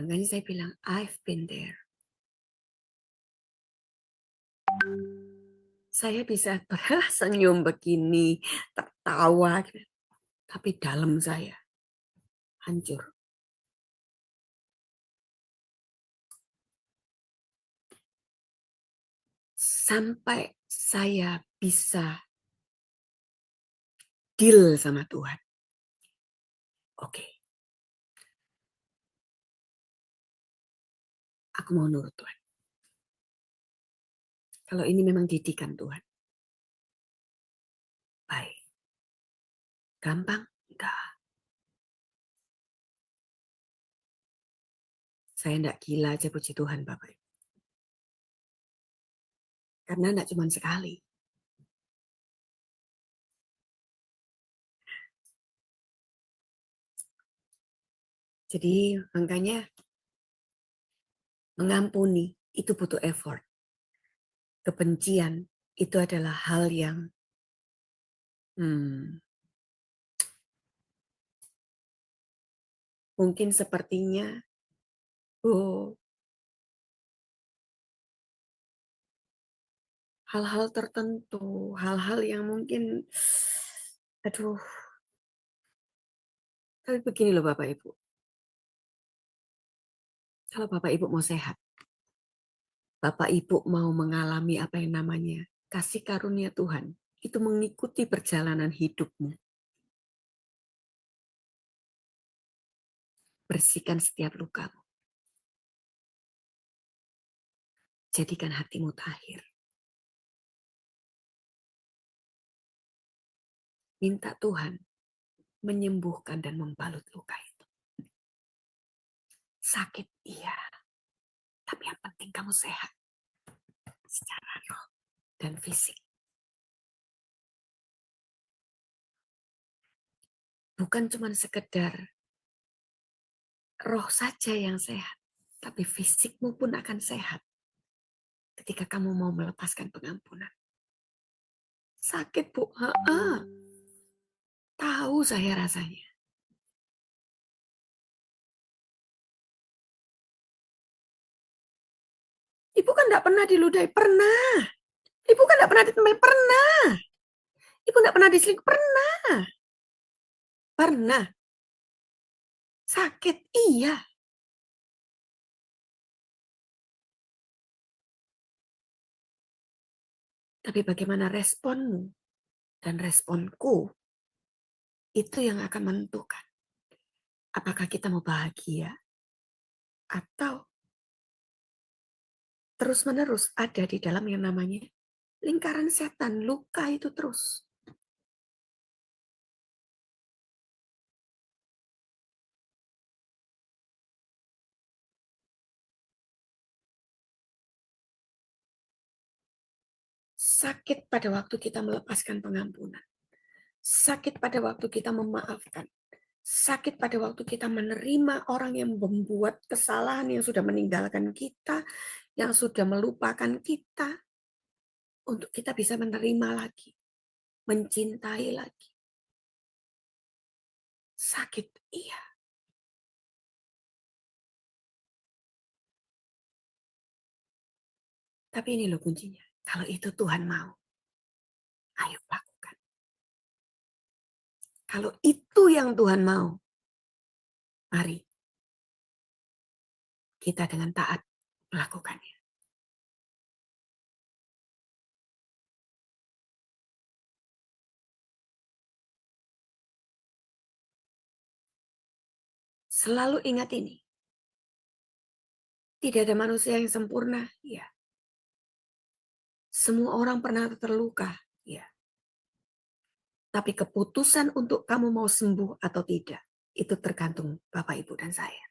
Makanya saya bilang, I've been there. Saya bisa senyum begini, tertawa, tapi dalam saya hancur. Sampai saya bisa deal sama Tuhan. Oke. Aku mau nurut Tuhan. Kalau ini memang didikan Tuhan. Baik. Gampang? Enggak. Saya enggak gila aja puji Tuhan Bapak. Karena enggak cuma sekali. Jadi makanya mengampuni itu butuh effort. Kebencian itu adalah hal yang mungkin sepertinya hal-hal tertentu, hal-hal yang mungkin tapi begini loh Bapak Ibu. Kalau Bapak Ibu mau sehat, Bapak Ibu mau mengalami apa yang namanya kasih karunia Tuhan, itu mengikuti perjalanan hidupmu. Bersihkan setiap lukamu. Jadikan hatimu tahir. Minta Tuhan menyembuhkan dan membalut luka itu. Sakit iya, tapi yang penting kamu sehat. Secara roh dan fisik. Bukan cuma sekedar roh saja yang sehat, tapi fisikmu pun akan sehat ketika kamu mau melepaskan pengampunan. Sakit Bu, tahu saya rasanya. Ibu kan enggak pernah diludahi, pernah. Ibu kan enggak pernah ditempel, pernah. Ibu enggak pernah diselingkuh, pernah. Pernah. Sakit, iya. Tapi bagaimana responmu dan responku, itu yang akan menentukan. Apakah kita mau bahagia atau terus-menerus ada di dalam yang namanya lingkaran setan, luka itu terus. Sakit pada waktu kita melepaskan pengampunan. Sakit pada waktu kita memaafkan. Sakit pada waktu kita menerima orang yang membuat kesalahan, yang sudah meninggalkan kita, yang sudah melupakan kita, untuk kita bisa menerima lagi, mencintai lagi. Sakit, iya. Tapi ini loh kuncinya. Kalau itu Tuhan mau, ayo lakukan. Kalau itu yang Tuhan mau, mari kita dengan taat melakukannya. Selalu ingat ini. Tidak ada manusia yang sempurna, ya. Semua orang pernah terluka, ya. Tapi keputusan untuk kamu mau sembuh atau tidak, itu tergantung Bapak, Ibu, dan saya.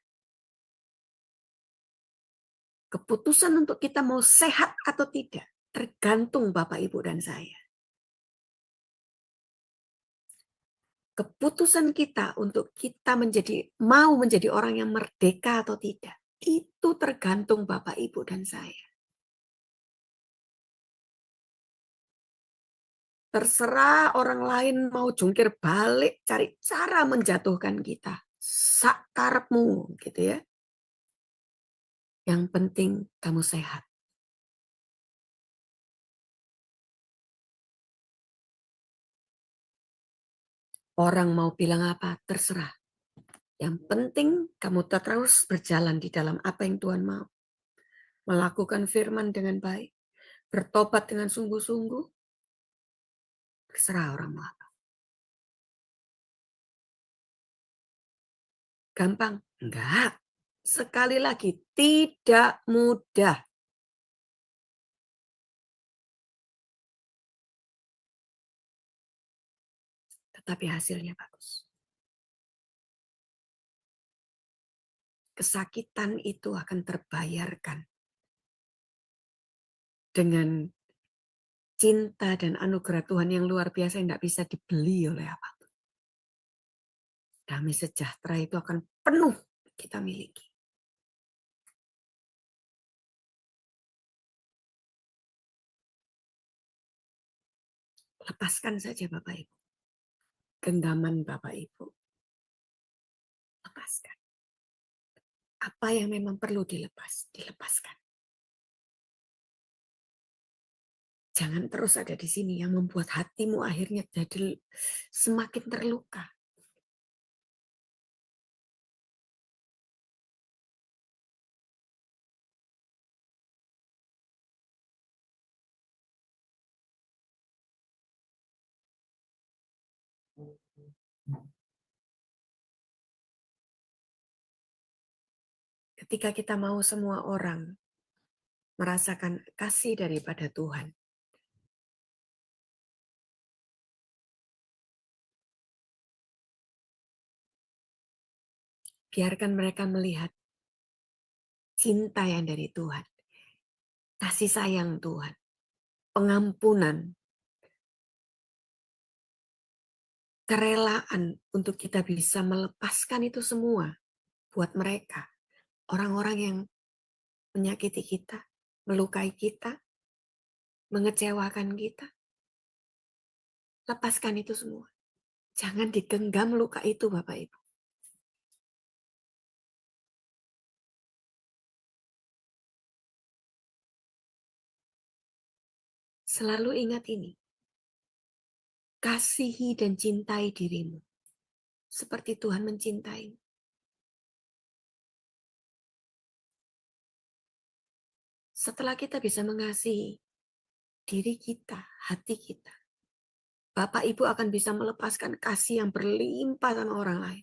Keputusan untuk kita mau sehat atau tidak, tergantung Bapak, Ibu, dan saya. Keputusan kita untuk kita mau menjadi orang yang merdeka atau tidak, itu tergantung Bapak, Ibu, dan saya. Terserah orang lain mau jungkir balik, cari cara menjatuhkan kita. Sakarepmu, gitu ya. Yang penting kamu sehat. Orang mau bilang apa, terserah. Yang penting kamu terus berjalan di dalam apa yang Tuhan mau. Melakukan firman dengan baik. Bertobat dengan sungguh-sungguh. Terserah orang mau apa. Gampang? Enggak. Sekali lagi, tidak mudah. Tetapi hasilnya bagus. Kesakitan itu akan terbayarkan dengan cinta dan anugerah Tuhan yang luar biasa yang tidak bisa dibeli oleh apapun. Damai sejahtera itu akan penuh kita miliki. Lepaskan saja Bapak Ibu. Genggaman Bapak Ibu. Lepaskan. Apa yang memang perlu dilepaskan. Jangan terus ada di sini yang membuat hatimu akhirnya jadi semakin terluka. Ketika kita mau semua orang merasakan kasih daripada Tuhan, biarkan mereka melihat cinta yang dari Tuhan, kasih sayang Tuhan, pengampunan, kerelaan untuk kita bisa melepaskan itu semua buat mereka. Orang-orang yang menyakiti kita, melukai kita, mengecewakan kita. Lepaskan itu semua. Jangan digenggam luka itu Bapak Ibu. Selalu ingat ini. Kasihi dan cintai dirimu. Seperti Tuhan mencintaimu. Setelah kita bisa mengasihi diri kita, hati kita, Bapak Ibu akan bisa melepaskan kasih yang berlimpah sama orang lain.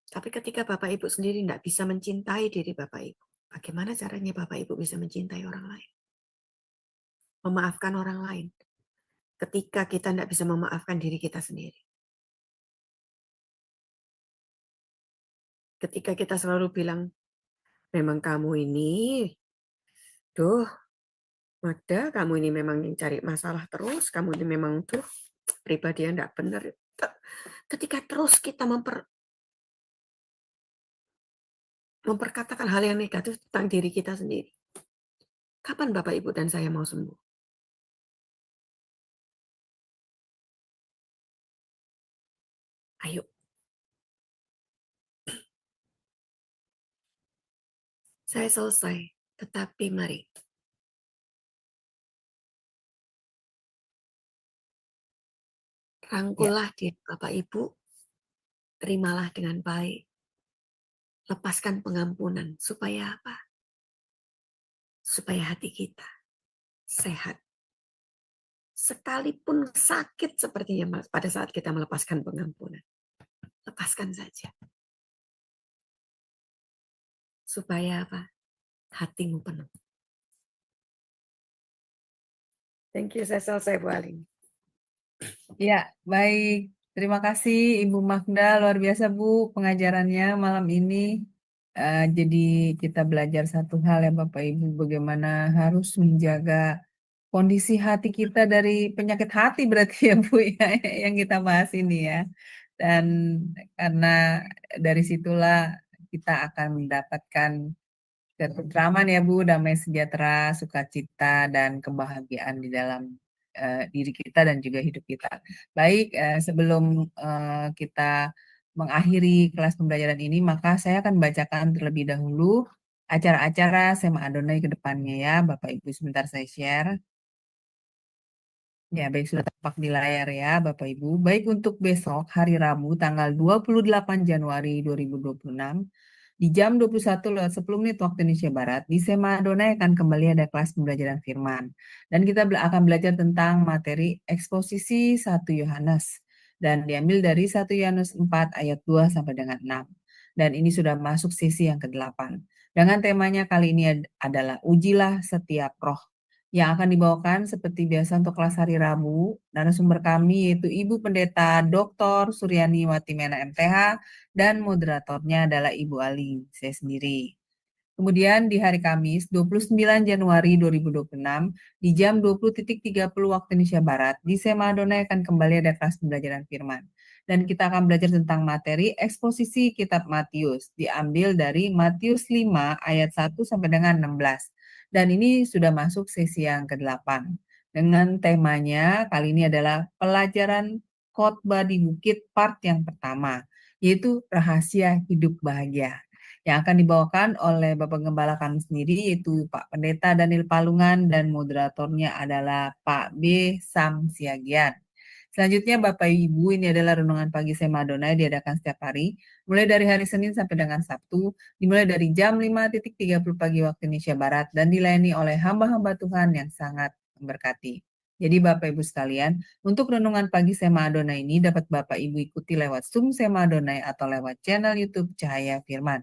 Tapi ketika Bapak Ibu sendiri tidak bisa mencintai diri Bapak Ibu, bagaimana caranya Bapak Ibu bisa mencintai orang lain? Memaafkan orang lain. Ketika kita tidak bisa memaafkan diri kita sendiri. Ketika kita selalu bilang, memang kamu ini, Magda, kamu ini memang yang cari masalah terus, kamu ini memang pribadi yang tidak benar. Ketika terus kita memperkatakan hal yang negatif tentang diri kita sendiri, kapan Bapak Ibu dan saya mau sembuh? Ayo. Saya selesai, tetapi mari. Rangkullah diri Bapak Ibu, terimalah dengan baik. Lepaskan pengampunan, supaya apa? Supaya hati kita sehat. Sekalipun sakit sepertinya pada saat kita melepaskan pengampunan. Lepaskan saja. Supaya apa? Hatimu penuh. Thank you, saya selesai Bu Aling. Ya, baik. Terima kasih Ibu Magda, luar biasa Bu pengajarannya malam ini. Jadi kita belajar satu hal ya Bapak Ibu, bagaimana harus menjaga kondisi hati kita dari penyakit hati berarti ya Bu ya, yang kita bahas ini ya. Dan karena dari situlah kita akan mendapatkan ketentraman ya Bu, damai sejahtera, sukacita, dan kebahagiaan di dalam diri kita dan juga hidup kita. Baik, sebelum kita mengakhiri kelas pembelajaran ini, maka saya akan bacakan terlebih dahulu acara-acara Sema Adonai ke depannya ya, Bapak Ibu sebentar saya share. Ya, baik sudah tampak di layar ya, Bapak Ibu. Baik untuk besok, hari Rabu, tanggal 28 Januari 2026, di jam 21:10 waktu Indonesia Barat, di Sema Adonai akan kembali ada kelas pembelajaran firman. Dan kita akan belajar tentang materi eksposisi 1 Yohanes. Dan diambil dari 1 Yohanes 4 ayat 2 sampai dengan 6. Dan ini sudah masuk sesi yang ke-8. Dengan temanya kali ini adalah ujilah setiap roh, yang akan dibawakan seperti biasa untuk kelas hari Rabu. Narasumber kami yaitu Ibu Pendeta Dr. Suryani Watimena MTH dan moderatornya adalah Ibu Ali, saya sendiri. Kemudian di hari Kamis 29 Januari 2026 di jam 20.30 waktu Indonesia Barat di Sema Adonai akan kembali ada kelas pembelajaran firman. Dan kita akan belajar tentang materi eksposisi kitab Matius, diambil dari Matius 5 ayat 1 sampai dengan 16. Dan ini sudah masuk sesi yang ke-8. Dengan temanya kali ini adalah pelajaran khotbah di bukit part yang pertama, yaitu rahasia hidup bahagia, yang akan dibawakan oleh Bapak Gembala kami sendiri, yaitu Pak Pendeta Daniel Palungan, dan moderatornya adalah Pak B. Sam Siagian. Selanjutnya Bapak Ibu, ini adalah renungan pagi Sema Adonai, diadakan setiap hari, mulai dari hari Senin sampai dengan Sabtu, dimulai dari jam 5.30 pagi waktu Indonesia Barat, dan dilayani oleh hamba-hamba Tuhan yang sangat memberkati. Jadi Bapak Ibu sekalian, untuk renungan pagi Sema Adonai ini dapat Bapak Ibu ikuti lewat Zoom Sema Adonai atau lewat channel YouTube Cahaya Firman.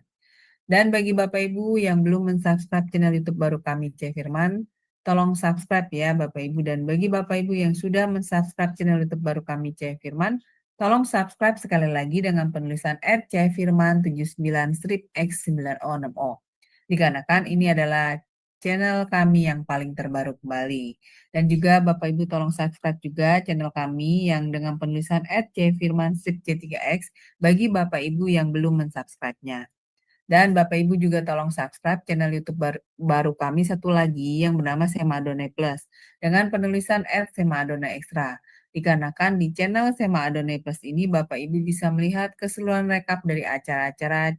Dan bagi Bapak Ibu yang belum mensubscribe channel YouTube baru kami, C Firman, tolong subscribe ya Bapak Ibu. Dan bagi Bapak Ibu yang sudah mensubscribe channel YouTube baru kami, C Firman, tolong subscribe sekali lagi dengan penulisan @cfirman79-X9O6O. Dikarenakan ini adalah channel kami yang paling terbaru kembali. Dan juga Bapak Ibu tolong subscribe juga channel kami yang dengan penulisan @cfirman-C3X bagi Bapak Ibu yang belum mensubscribe-nya. Dan Bapak Ibu juga tolong subscribe channel YouTube baru kami satu lagi yang bernama Sema Adonai Plus dengan penulisan @Sema Adonai Extra. Dikarenakan di channel Sema Adonai Plus ini Bapak Ibu bisa melihat keseluruhan rekap dari acara-acara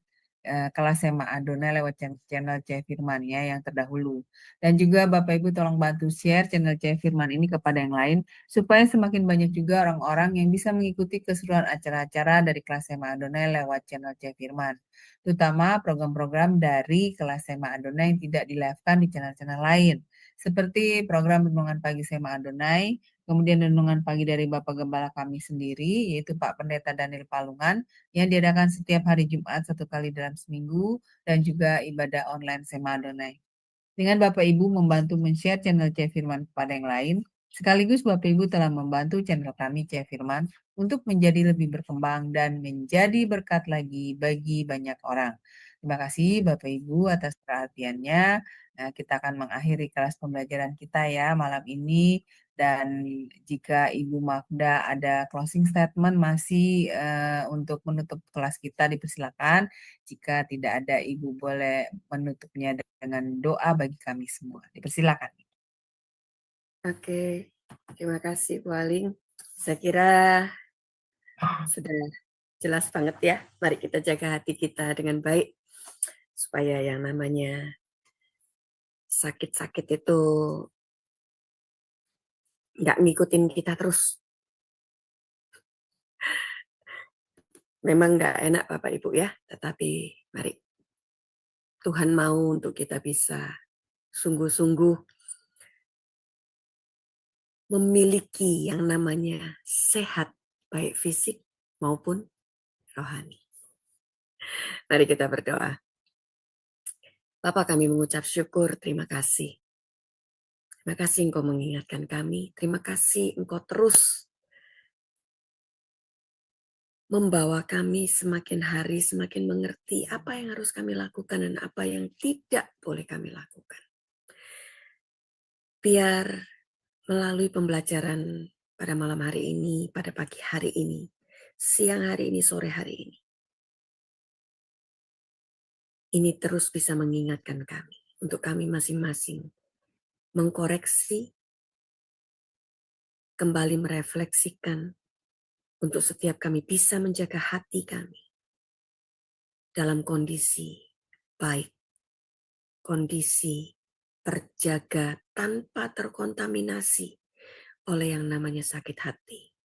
kelas Sema Adonai lewat channel C Firman ya yang terdahulu. Dan juga Bapak Ibu tolong bantu share channel C Firman ini kepada yang lain supaya semakin banyak juga orang-orang yang bisa mengikuti keseluruhan acara-acara dari kelas Sema Adonai lewat channel C Firman, terutama program-program dari kelas Sema Adonai yang tidak di-live-kan di channel-channel lain, seperti program Renungan Pagi Sema Adonai, kemudian Renungan Pagi dari Bapak Gembala kami sendiri, yaitu Pak Pendeta Daniel Palungan, yang diadakan setiap hari Jumat 1 kali dalam seminggu, dan juga ibadah online Sema Adonai. Dengan Bapak Ibu membantu men-share channel C Firman kepada yang lain, sekaligus Bapak Ibu telah membantu channel kami C Firman untuk menjadi lebih berkembang dan menjadi berkat lagi bagi banyak orang. Terima kasih Bapak Ibu atas perhatiannya. Nah, kita akan mengakhiri kelas pembelajaran kita ya malam ini. Dan jika Ibu Magda ada closing statement masih untuk menutup kelas kita, dipersilakan. Jika tidak ada, Ibu boleh menutupnya dengan doa bagi kami semua. Dipersilakan. Oke, terima kasih Bu Aling. Saya kira sudah jelas banget ya. Mari kita jaga hati kita dengan baik supaya yang namanya sakit-sakit itu nggak ngikutin kita terus. Memang nggak enak Bapak Ibu ya, tetapi mari Tuhan mau untuk kita bisa sungguh-sungguh memiliki yang namanya sehat, baik fisik maupun rohani. Mari kita berdoa. Bapa, kami mengucap syukur, terima kasih. Terima kasih Engkau mengingatkan kami, terima kasih Engkau terus membawa kami semakin hari semakin mengerti apa yang harus kami lakukan dan apa yang tidak boleh kami lakukan. Biar melalui pembelajaran pada malam hari ini, pada pagi hari ini, siang hari ini, sore hari ini terus bisa mengingatkan kami, untuk kami masing-masing, mengkoreksi, kembali merefleksikan, untuk setiap kami bisa menjaga hati kami dalam kondisi baik, kondisi terjaga tanpa terkontaminasi oleh yang namanya sakit hati,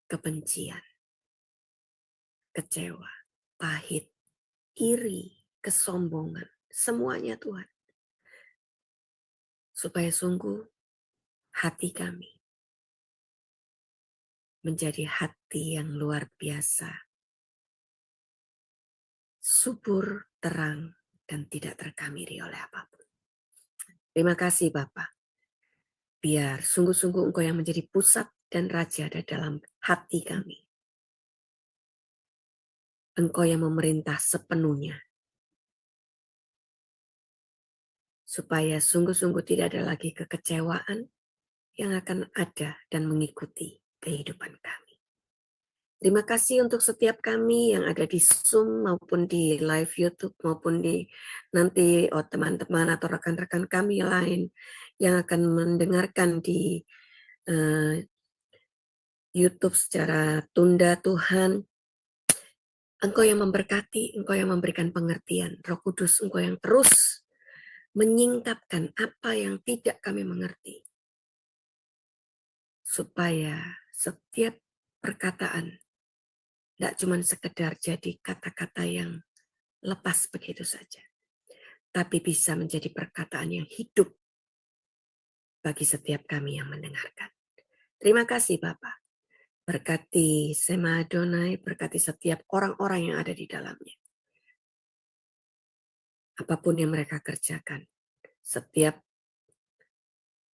kebencian, kecewa, pahit, iri, kesombongan, semuanya Tuhan. Supaya sungguh hati kami menjadi hati yang luar biasa, subur, terang, dan tidak terkamiri oleh apapun. Terima kasih Bapa. Biar sungguh-sungguh Engkau yang menjadi pusat dan raja di dalam hati kami. Engkau yang memerintah sepenuhnya. Supaya sungguh-sungguh tidak ada lagi kekecewaan yang akan ada dan mengikuti kehidupan kami. Terima kasih untuk setiap kami yang ada di Zoom maupun di live YouTube maupun di nanti teman-teman atau rekan-rekan kami lain yang akan mendengarkan di YouTube secara tunda. Tuhan, Engkau yang memberkati, Engkau yang memberikan pengertian. Roh Kudus, Engkau yang terus menyingkapkan apa yang tidak kami mengerti. Supaya setiap perkataan tidak cuma sekedar jadi kata-kata yang lepas begitu saja. Tapi bisa menjadi perkataan yang hidup bagi setiap kami yang mendengarkan. Terima kasih Bapak. Berkati Sema Adonai, berkati setiap orang-orang yang ada di dalamnya. Apapun yang mereka kerjakan. Setiap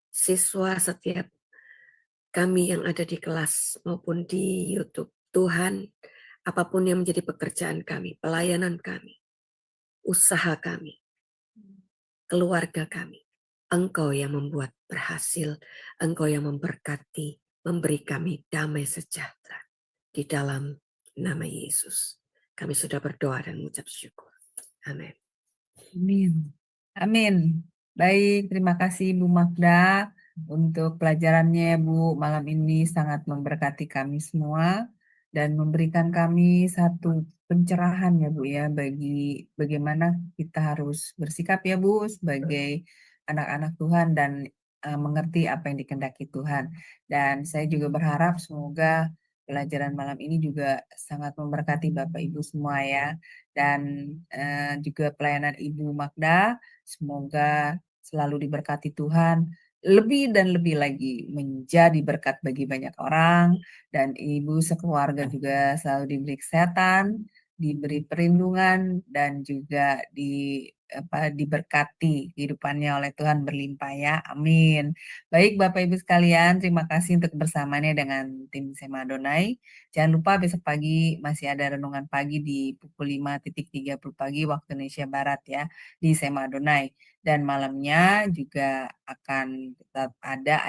siswa, setiap kami yang ada di kelas maupun di YouTube. Tuhan, apapun yang menjadi pekerjaan kami, pelayanan kami, usaha kami, keluarga kami. Engkau yang membuat berhasil, Engkau yang memberkati, memberi kami damai sejahtera. Di dalam nama Yesus, kami sudah berdoa dan mengucap syukur. Amin. Amin. Amin. Baik, terima kasih Bu Magda untuk pelajarannya Bu. Malam ini sangat memberkati kami semua dan memberikan kami satu pencerahan ya Bu ya bagi bagaimana kita harus bersikap ya Bu sebagai anak-anak Tuhan dan mengerti apa yang dikehendaki Tuhan. Dan saya juga berharap semoga pelajaran malam ini juga sangat memberkati Bapak Ibu semua ya. Dan juga pelayanan Ibu Magda, semoga selalu diberkati Tuhan, lebih dan lebih lagi menjadi berkat bagi banyak orang, dan Ibu sekeluarga juga selalu diberi kesehatan, diberi perlindungan, dan juga diberkati kehidupannya oleh Tuhan berlimpah ya, amin. Baik Bapak Ibu sekalian, terima kasih untuk kebersamaannya dengan tim Sema Adonai. Jangan lupa besok pagi masih ada renungan pagi di pukul 5.30 pagi waktu Indonesia Barat ya di Sema Adonai. Dan malamnya juga akan tetap ada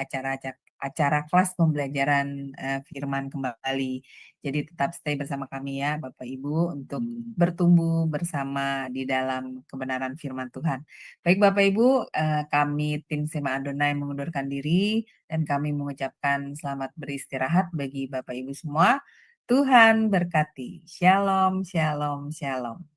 acara kelas pembelajaran firman kembali. Jadi tetap stay bersama kami ya Bapak Ibu untuk bertumbuh bersama di dalam kebenaran firman Tuhan. Baik Bapak Ibu, kami tim Sema Adonai mengundurkan diri dan kami mengucapkan selamat beristirahat bagi Bapak Ibu semua. Tuhan berkati. Shalom, shalom, shalom.